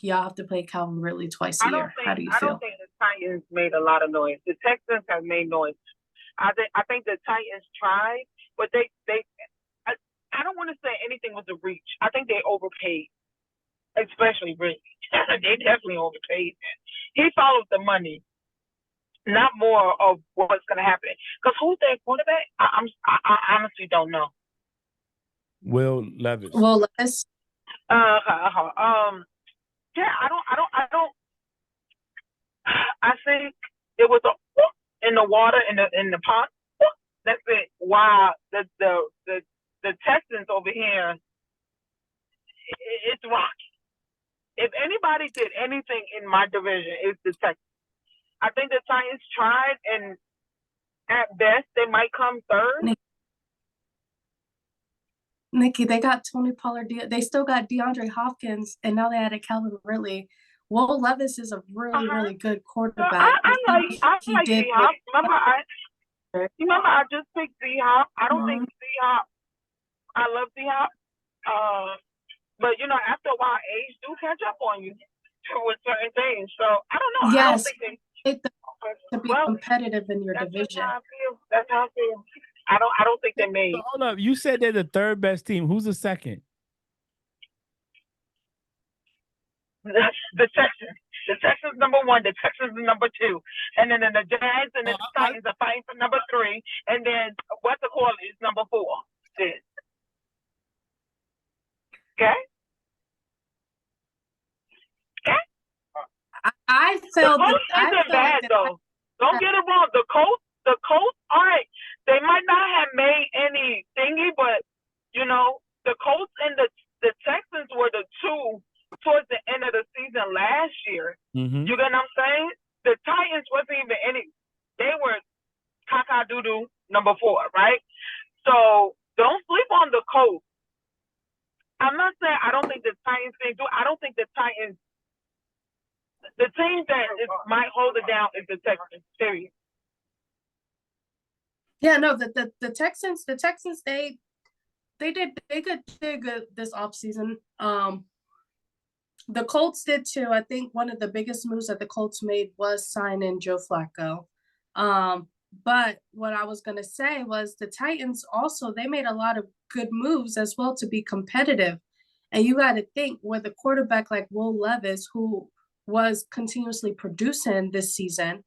y'all have to play Calvin Ridley twice a year. How do you I feel? don't think the Titans made a lot of noise. The Texans have made noise. I think the Titans tried, but I don't want to say anything was a reach. I think they overpaid, especially Ridley. They definitely overpaid. He followed the money, not more of what's going to happen. Because who's their quarterback? I honestly don't know. Will Levis. Well, let's. Yeah, I don't. I think it was in the water in the pond. That's it. Wow, the Texans over here, it's rocky. If anybody did anything in my division, it's the Texans. I think the Titans tried, and at best they might come third. Nikki, they got Tony Pollard. They still got DeAndre Hopkins, and now they added Calvin Ridley. Will Levis is a really good quarterback. I like D-Hop. Remember, I just picked D-Hop. I don't think D-Hop. I love D-Hop. But after a while, age do catch up on you with certain things. So I don't know. Yes, I don't think to be competitive in your division. That's how I feel. I don't think they made. So hold up. You said they're the third best team. Who's the second? The Texans. The Texans number one. The Texans are number two. And then the Jags and the Titans are fighting for number three. And then what's the call is number four. Okay. I felt the Colts isn't bad though. Don't get it wrong. The Colts, all right. They might not have made any thingy, but the Colts and the Texans were the two towards the end of the season last year. Mm-hmm. You get what I'm saying? The Titans wasn't even any. They were caca-doo-doo number 4, right? So don't sleep on the Colts. I'm not saying I don't think the Titans can do. I don't think the Titans. The team that might hold it down is the Texans. Period. Yeah, no, the Texans they did good this offseason. The Colts did too. I think one of the biggest moves that the Colts made was signing Joe Flacco. But what I was gonna say was the Titans also, they made a lot of good moves as well to be competitive. And you got to think with a quarterback like Will Levis, who was continuously producing this season.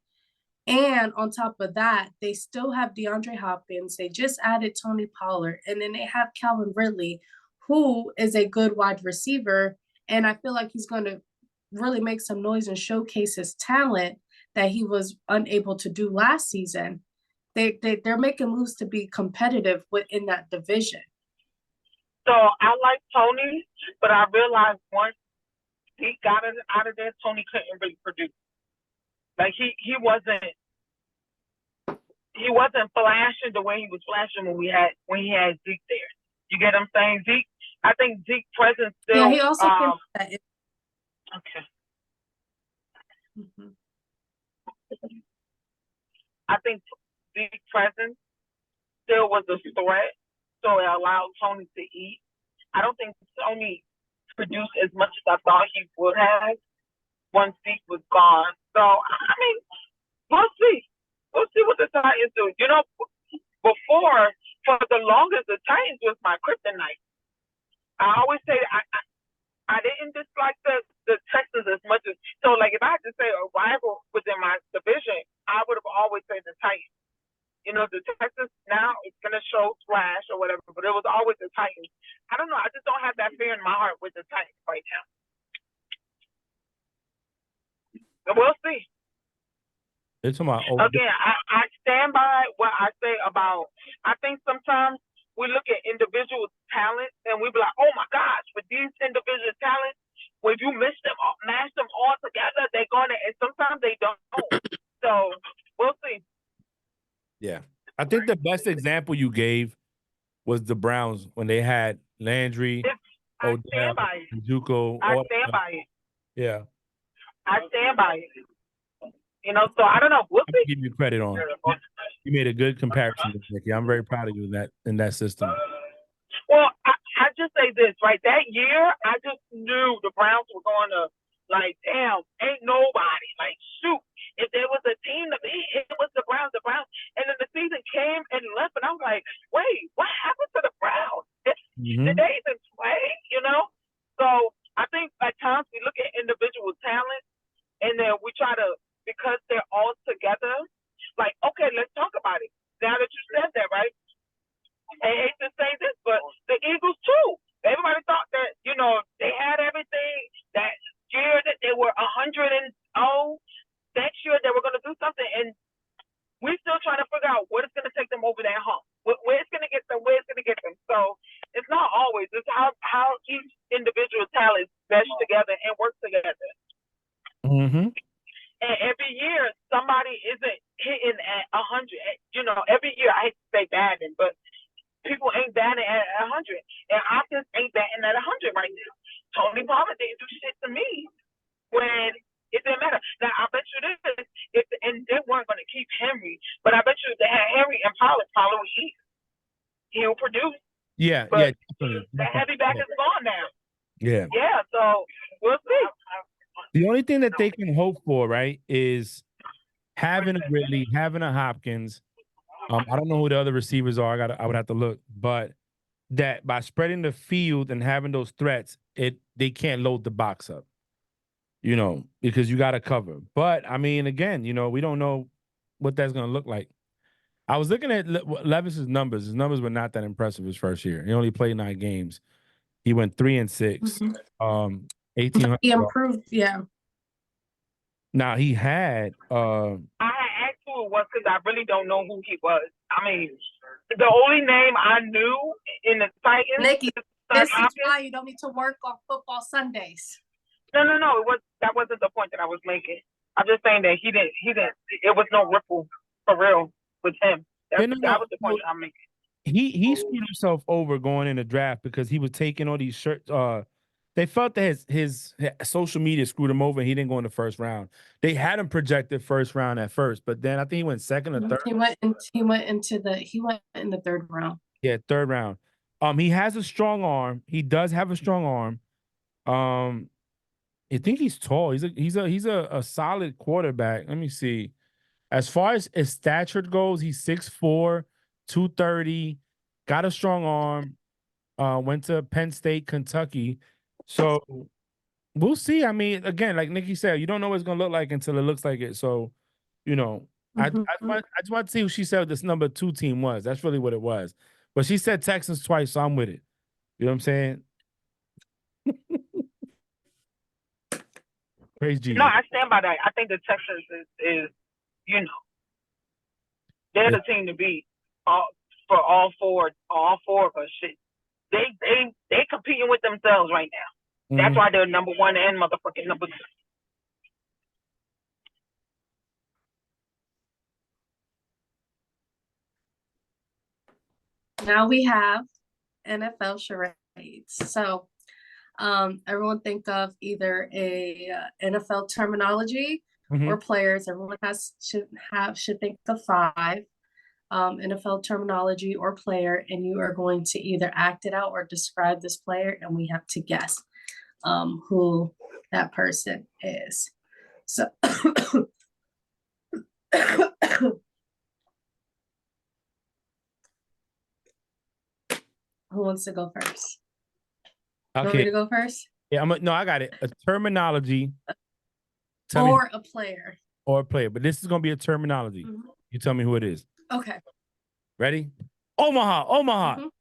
And on top of that, they still have DeAndre Hopkins. They just added Tony Pollard. And then they have Calvin Ridley, who is a good wide receiver. And I feel like he's going to really make some noise and showcase his talent that he was unable to do last season. They're making moves to be competitive within that division. So I like Tony, but I realized once he got it out of there, Tony couldn't really produce. Like he wasn't flashing the way he was flashing when he had Zeke there. You get what I'm saying? I think Zeke's presence still. Yeah, he also came. Okay. Mhm. I think Zeke's presence still was a threat, so it allowed Tony to eat. I don't think Tony produced as much as I thought he would have once Zeke was gone. So I mean, we'll see. We'll see what the Titans do. You know, before for the longest, the Titans was my kryptonite. I always say I didn't dislike the Texans as much as so. Like if I had to say a rival within my division, I would have always said the Titans. You know, the Texans now it's gonna show flash or whatever, but it was always the Titans. I don't know. I just don't have that fear in my heart with the Titans right now. But we'll see. They're talking about Again, I stand by what I say about. I think sometimes we look at individual talent and we be like, oh my gosh, with these individual talents, when you mash them all together, they're gonna, and sometimes they don't. So we'll see. yeah. I think the best example you gave was the Browns when they had Landry, I Odell, stand by it. Juco. I stand by it. Yeah. I stand by it. You know, so I don't know. We'll I see. give you credit on. You made a good comparison, Nikki. I'm very proud of you in that system. Well, I just say this, right? That year, I just knew the Browns were going to, like, damn, ain't nobody. Like, shoot, if there was a team to beat, it was the Browns. And then the season came and left, and I was like, wait, what happened to the Browns? Did they even play, you know? So I think at times we look at individual talent, and then we try to, because they're all together, like, okay, let's talk about it. Now that you said that, right? I hate to say this, but the Eagles too. Everybody thought that, you know, they had everything. That year that they were 100-0. Next year they were going to do something, and we're still trying to figure out what it's going to take them over that hump. Where it's going to get them. So it's not always. It's how each individual talent mesh together and work together. Mm-hmm. And every year somebody isn't hitting at 100. You know, every year I hate to say batting, but people ain't batting at 100, and Hopkins ain't batting at 100 right now. Tony Pollard didn't do shit to me when it didn't matter. Now I bet you this, and they weren't going to keep Henry, but I bet you if they had Henry and Pollard would eat. He'll produce. Yeah, But definitely. the heavy back is gone now. Yeah. Yeah, so we'll see. The only thing that they can hope for, right, is having a Ridley, having a Hopkins. I don't know who the other receivers are. I would have to look, but that by spreading the field and having those threats, they can't load the box up. You know, because you got to cover. But I mean, again, you know, we don't know what that's going to look like. I was looking at Levis's numbers. His numbers were not that impressive his first year. He only played 9 games. He went 3-6. 1,800. He improved, yeah. Now he had I had asked who it was because I really don't know who he was. I mean, the only name I knew in the Titans. Nikki, this is why you don't need to work on football Sundays. No. That wasn't the point that I was making. I'm just saying that he didn't. It was no ripple for real with him. That was the point I'm making. He screwed himself over going in the draft because he was taking all these shirts. They felt that his social media screwed him over and he didn't go in the first round. They had him projected first round at first, but then I think he went second or third. He went in the third round. Yeah, third round. He has a strong arm. He does have a strong arm. I think he's tall. He's a solid quarterback. Let me see. As far as his stature goes, he's 6'4", 230, got a strong arm. Went to Penn State, Kentucky. So we'll see. I mean, again, like Nikki said, you don't know what it's gonna look like until it looks like it. So, you know, I just want to see what she said this number 2 team was. That's really what it was. But she said Texans twice, so I'm with it. You know what I'm saying? Praise Jesus. No, I stand by that. I think the Texans is you know, they're the team to beat for all four of us. Shit, they competing with themselves right now. That's why they're number 1 and motherfucking number 2. Now we have NFL charades. So everyone think of either a NFL terminology or players. Everyone should think of 5 NFL terminology or player, and you are going to either act it out or describe this player, and we have to guess who that person is. So who wants to go first? You want me to Okay. go first? Yeah, no, I got it. A terminology. Tell me Or a player. or a player, but this is gonna be a terminology. Mhm. You tell me who it is. Okay. Ready? Omaha, Omaha. Mhm.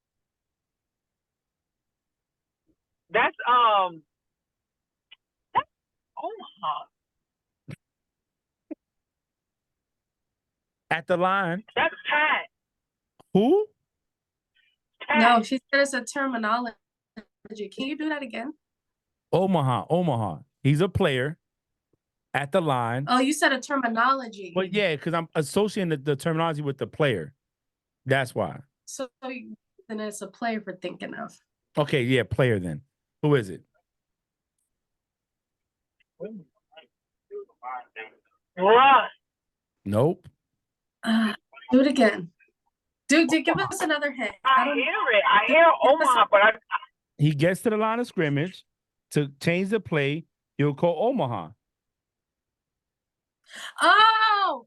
That's Omaha. At the line. That's Pat. Who? No, she said it's a terminology. Can you do that again? Omaha, Omaha. He's a player at the line. Oh, you said a terminology. But yeah, because I'm associating the terminology with the player. That's why. So then it's a player for thinking of. Okay, yeah, player then. Who is it? Russ. Nope. Do it again. Dude, give us another hint. I hear it. I hear Omaha, but He gets to the line of scrimmage to change the play. He'll call Omaha. Oh,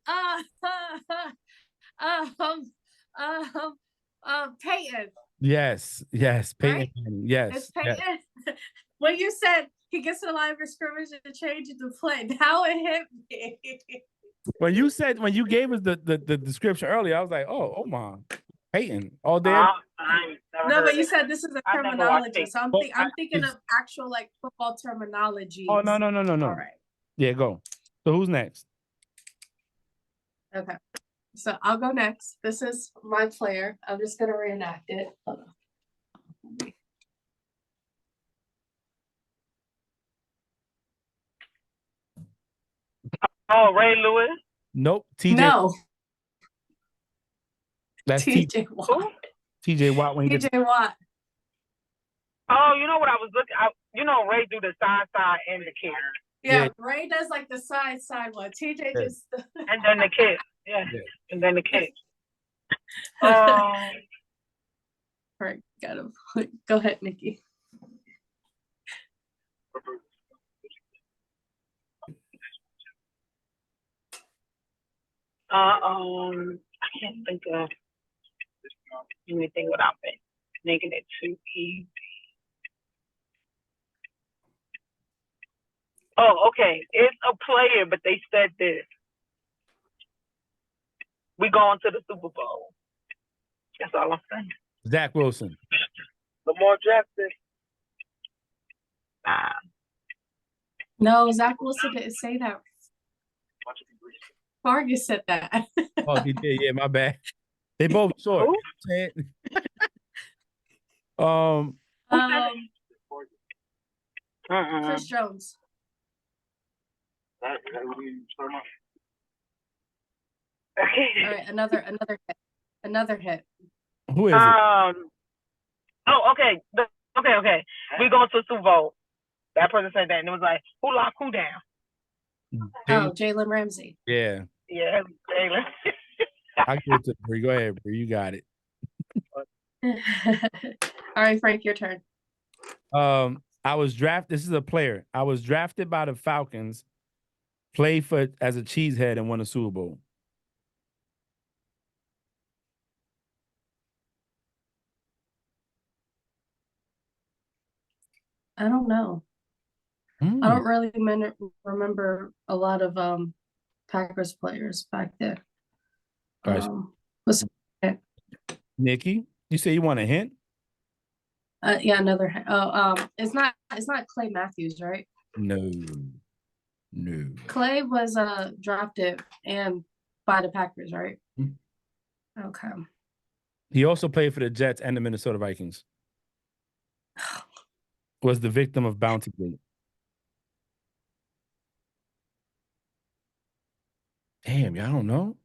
Peyton. Yes, Peyton. Right? Manning. Yes. It's Peyton. When you said he gets to the line of scrimmage and changes the play, now it hit me. When you gave us the description earlier, I was like, oh, Omaha. Peyton. All day. No, but you said this is a I never watched terminology, it. so I'm thinking of actual like football terminology. Oh, no. All right. Yeah, go. So who's next? Okay. So I'll go next. This is my player. I'm just gonna reenact it. Hold on. Oh, Ray Lewis. Nope. TJ. No, That's TJ Watt. TJ Watt when he gets. TJ Watt. Oh, you know what I was looking at? You know, Ray do the side and the kick. Yeah, Yeah. Ray does like the side one. TJ Yeah. just And then the kick. Yeah. Yeah. And then the kick. All right, got him. Go ahead, Nikki. I can't think of anything without making it too easy. Oh, okay. It's a player, but they said this. We going to the Super Bowl. That's all I'm saying. Zach Wilson. Lamar Jackson. No, Zach Wilson didn't say that. Vargas said that. Oh, he did. Yeah, my bad. They both short. Who? Chris Jones. Okay. All right, another hit. Who is it? Oh, okay. Okay. We going to the Super Bowl. That person said that, and it was like, who locked who down? Oh, Jalen Ramsey. Yeah. Yeah, Jalen. I give it to Bree. Go ahead, Bree. You got it. All right, Frank, your turn. I was drafted. This is a player. I was drafted by the Falcons, played for as a cheesehead, and won a Super Bowl. I don't know. I don't really remember a lot of Packers players back then. Gosh. Was Nikki, you say you want a hint? yeah, another hint. Oh, it's not Clay Matthews, right? No. Clay was drafted and by the Packers, right? Okay. He also played for the Jets and the Minnesota Vikings. Was the victim of Bountygate. Damn, y'all don't know?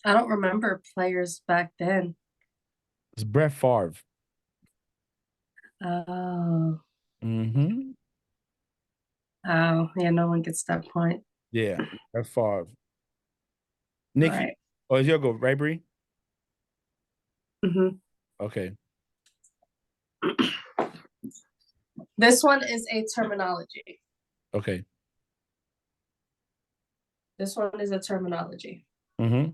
I don't remember players back then. It's Brett Favre. Oh. Mm-hmm. Oh, yeah, no one gets that point. Yeah, that's Favre. Nikki, Right. oh, it's your go, right, Bree? hmm Okay. This one is a terminology. Okay. This one is a terminology. Mm-hmm.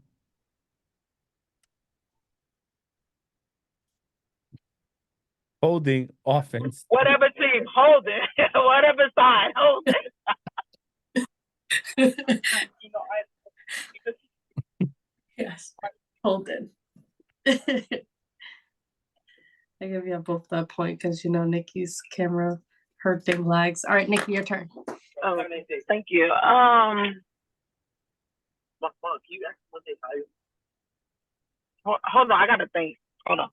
Holding offense. Whatever team, hold it. Whatever side, hold it. Yes, Holden. I give you both that point because Nikki's camera, her thing lags. All right, Nikki, your turn. Oh, thank you. Hold on, I gotta think. Hold on.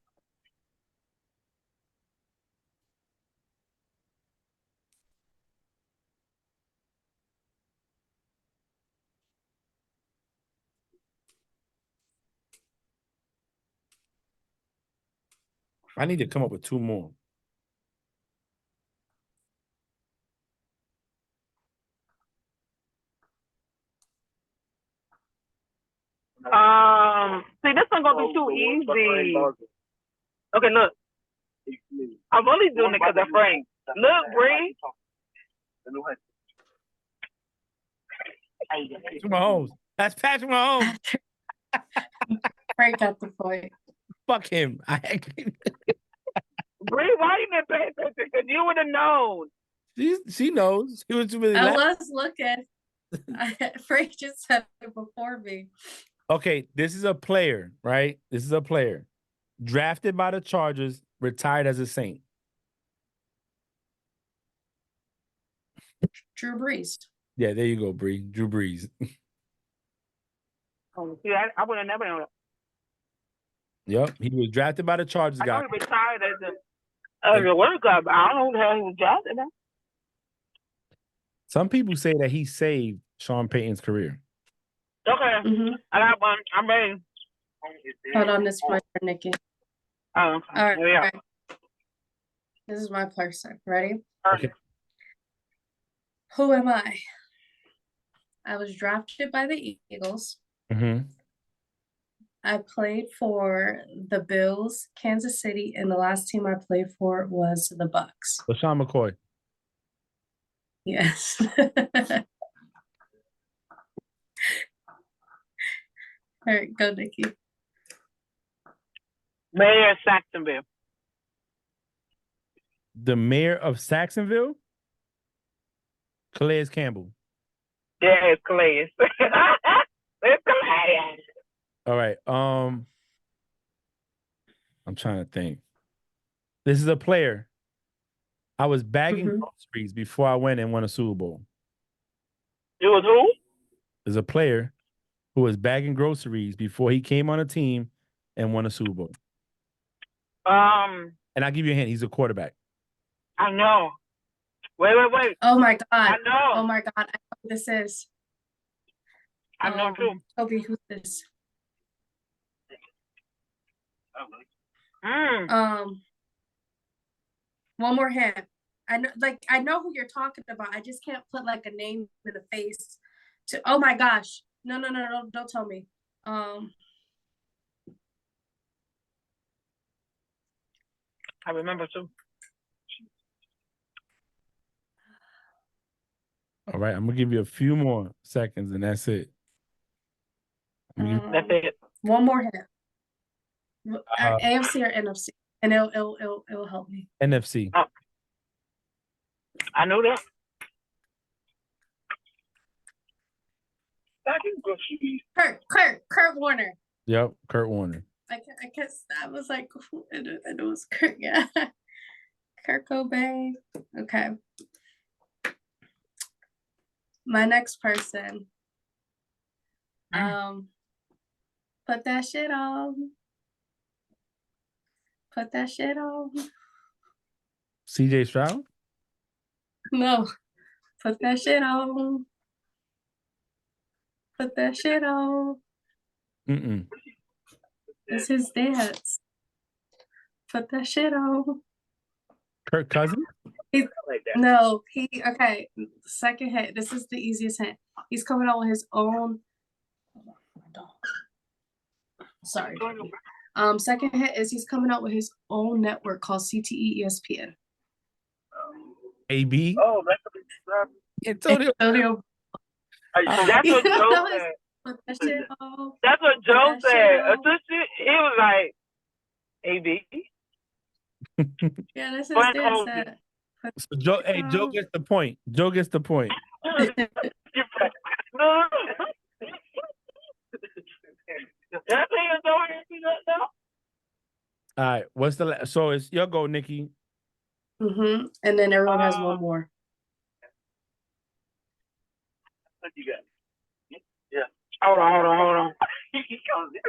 I need to come up with two more. See, this one gonna be too easy. Okay, look. I'm only doing it because of Frank. Look, Bree. Patrick Mahomes. That's Patrick Mahomes. Frank got the point. Fuck him. Bree, why you didn't pay attention? Because you would have known. She knows. She was really I laughing. was looking. Frank just said it before me. Okay, this is a player, right? This is a player. Drafted by the Chargers, retired as a Saint. Drew Brees. Yeah, there you go, Bree. Drew Brees. See, I would have never known. Yep, he was drafted by the Chargers. I Guy. know he retired as a World Cup. I don't know who the hell he was drafted at. Some people say that he saved Sean Payton's career. Okay, I got one. I'm ready. Hold on, this point for Nikki. Oh, All right, yeah. all right. This is my person. Ready? Okay. Who am I? I was drafted by the Eagles. Mm-hmm. I played for the Bills, Kansas City, and the last team I played for was the Bucks. LaShawn McCoy. Yes. All right, go, Nikki. Mayor of Saxonville. The mayor of Saxonville? Calais Campbell. Yeah, it's Calais. It's Calais. All right. I'm trying to think. This is a player. I was bagging groceries before I went and won a Super Bowl. It was who? There's a player who was bagging groceries before he came on a team and won a Super Bowl. And I'll give you a hint. He's a quarterback. I know. Wait. Oh my God. I know. Oh my God. I know who this is. I know too. Toby, who's this? One more hint. I know who you're talking about. I just can't put like a name in the face to. Oh my gosh. No, don't tell me. I remember too. All right, I'm gonna give you a few more seconds, and that's it. That's it. One more hint. AFC or NFC, and it'll help me. NFC. Oh. I know that. Kurt Warner. Yep, Kurt Warner. I guess that was like, it was Kurt, yeah. Kurt Cobain. Okay. My next person. Put that shit on. Put that shit on. CJ Stroud? No. Put that shit on. Put that shit on. It's his dad's. Put that shit on. Kirk Cousins? No, okay. Second hit. This is the easiest hint. He's coming out with his own. Sorry. Second hit is he's coming out with his own network called CTE ESPN. AB. Oh, that's Antonio. Antonio. That's what Joe said. Put that shit off. That's what Joe that shit said. off. He was like, AB. Yeah, that's his But dad hold said. So Joe, hey, Joe gets the point. Joe gets the point. No. That thing is over here now. All right. What's the last? So it's your go, Nikki. And then everyone has one more. what you got. Hold on. He comes in.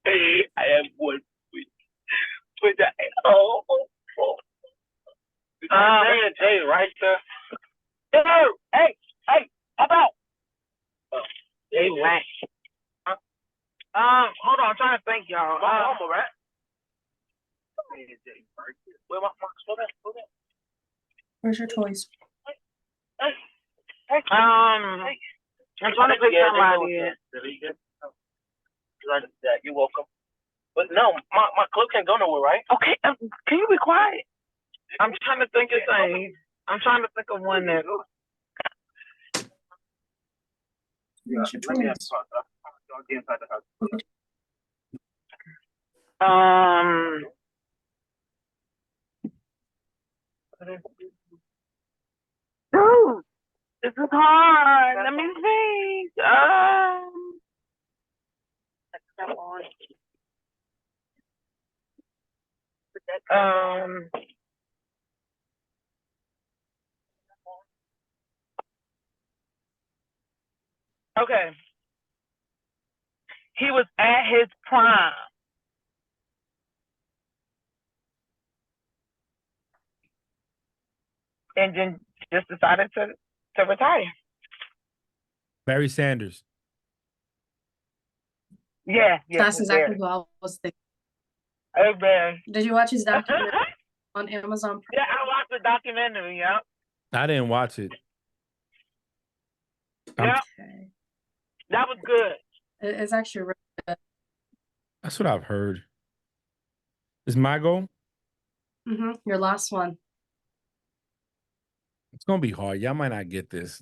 Hey, I am one with the Jay right there. Hey, how about? Jay Rack. Hold on, I'm trying to think, y'all. Mama, right? Where my slow down. Where's your toys? Hey. I'm trying to pick somebody. You're welcome. But no, my club can't go nowhere, right? Okay, can you be quiet? I'm trying to think of things. I'm trying to think of one that. Where's your Let me toys? I'll get inside the house. Dude, this is hard. Let me think. Okay. He was at his prime. And then just decided to retire. Barry Sanders. Yeah. That's exactly who I was thinking. Hey, man. Did you watch his documentary on Amazon Prime? Yeah, I watched the documentary, yeah. I didn't watch it. Yeah, Okay. that was good. It's actually really good. That's what I've heard. Is my goal? Your last one. It's gonna be hard. Y'all might not get this.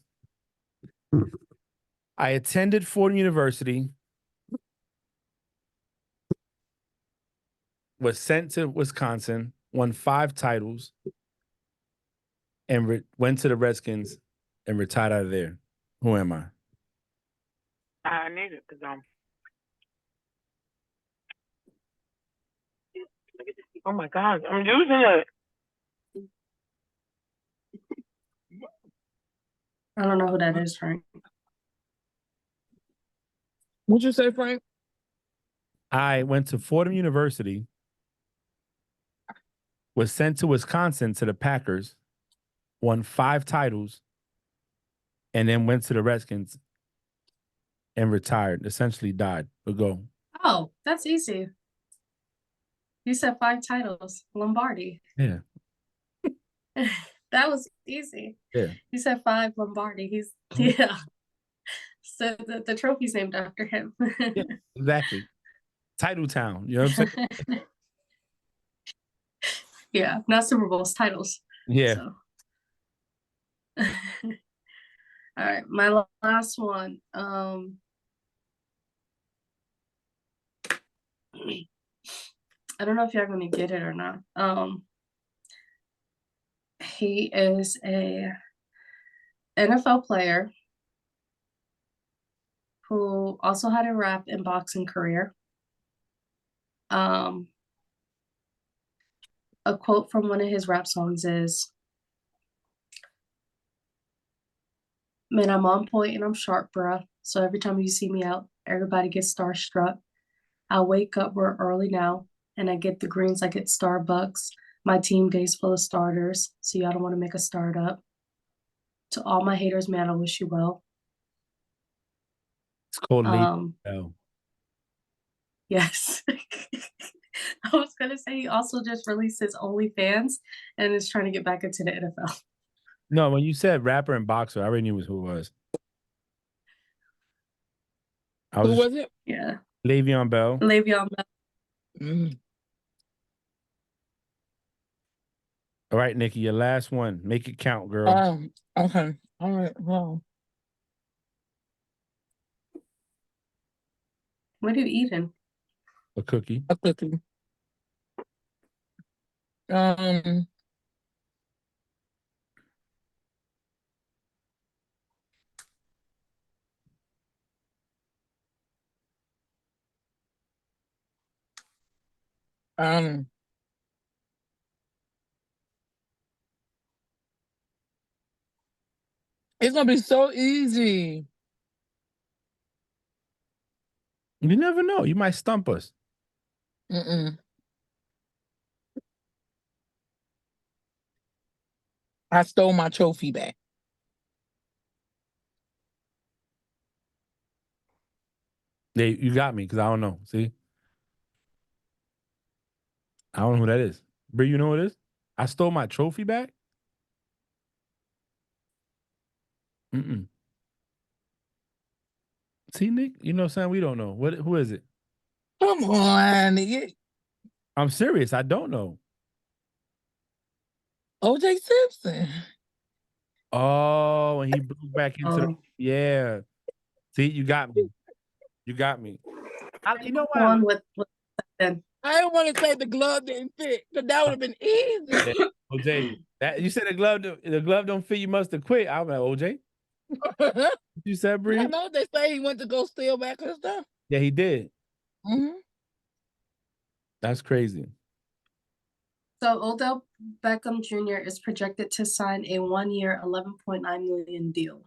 I attended Fordham University, was sent to Wisconsin, won 5 titles, and went to the Redskins and retired out of there. Who am I? I need it because oh my God, I'm using it. I don't know who that is, Frank. What'd you say, Frank? I went to Fordham University, was sent to Wisconsin to the Packers, won 5 titles, and then went to the Redskins and retired, essentially died. But go. Oh, that's easy. You said 5 titles. Lombardi. Yeah. That was easy. Yeah. You said 5 Lombardi. Yeah. So the trophy's named after him. Yeah, exactly. Title town. You know what I'm saying? Yeah, not Super Bowls, titles. Yeah. So. All right, my last one. I don't know if you're gonna get it or not. He is a NFL player who also had a rap and boxing career. A quote from one of his rap songs is, "Man, I'm on point and I'm sharp, bruh. So every time you see me out, everybody gets starstruck. I wake up real early now, and I get the greens like it's Starbucks. My team day's full of starters, so y'all don't want to make a startup. To all my haters, man, I wish you well." It's called Lady Um, L. yes. I was gonna say he also just released his OnlyFans and is trying to get back into the NFL. No, when you said rapper and boxer, I already knew who it was. I Who was was it? Yeah, Le'Veon Bell. Le'Veon Bell. Mm. All right, Nikki, your last one. Make it count, girl. Okay. All right. Well, What are you eating? A cookie. a cookie. Um, um, it's gonna be so easy. You never know. You might stump us. Mm-mm. I stole my trophy back. You got me because I don't know. See? I don't know who that is. Bree, you know who it is? I stole my trophy back? Mm-mm. See, Nick, you know something we don't know. Who is it? Come on, I'm serious. I don't know. OJ Simpson. Oh, and he broke back into the Oh, yeah. See, you got me. You got me. You know go what? on with then. I don't want to say the glove didn't fit, but that would have been easy. OJ, that you said the glove don't fit. You must have quit. I'm like OJ. You said Bree? I know they say he went to go steal back his stuff. Yeah, he did. Mm-hmm. That's crazy. So Odell Beckham Jr. is projected to sign a 1-year, $11.9 million deal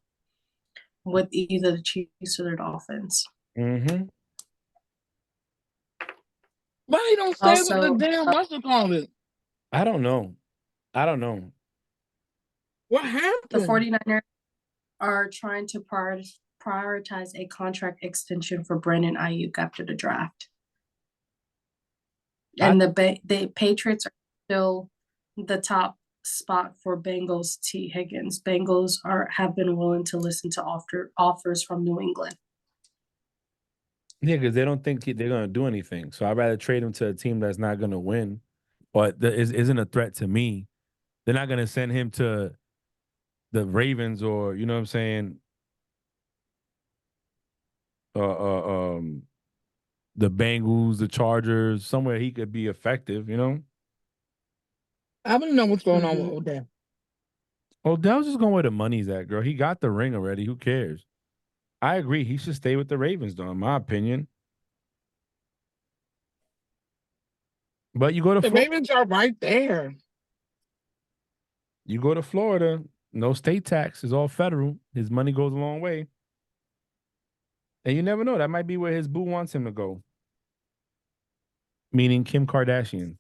with either the Chiefs or the Dolphins. Mm-hmm. Why he don't stay with the Also, damn what's it called it? I don't know. I don't know. What the happened? 49ers are trying to prioritize a contract extension for Brandon Ayuk after the draft. And the Patriots are still the top spot for Bengals T. Higgins. Bengals have been willing to listen to offers from New England. Yeah, because they don't think they're gonna do anything. So I'd rather trade him to a team that's not gonna win, but isn't a threat to me. They're not gonna send him to the Ravens or you know what I'm saying. The Bengals, the Chargers, somewhere he could be effective. You know. I want to know what's going on with Mhm. Odell. Odell's just going where the money's at, girl. He got the ring already. Who cares? I agree. He should stay with the Ravens, though, in my opinion. But you go to The Florida. Ravens are right there. You go to Florida. No state tax. It's all federal. His money goes a long way. And you never know. That might be where his boo wants him to go. Meaning Kim Kardashian.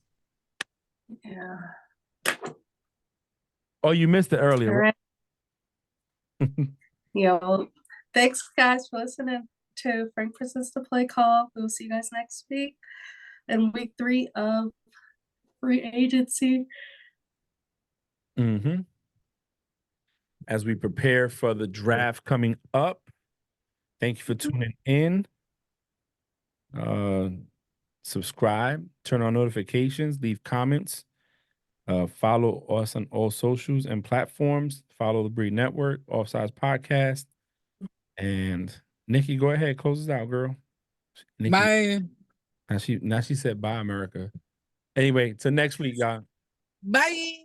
Yeah. Oh, you missed it All earlier. right. Yo, thanks guys for listening to Frank Presents the Play Call. We'll see you guys next week in week 3 of free agency. Mm-hmm. As we prepare for the draft coming up. Thank you for tuning in. Subscribe, turn on notifications, leave comments. Follow us on all socials and platforms. Follow the Breed Network, Offsides Podcast. And Nikki, go ahead, close us out, girl. Nikki, Bye. now she said bye, America. Anyway, till next week, y'all. Bye.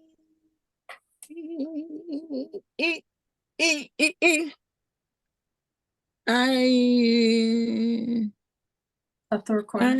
Stop the recording.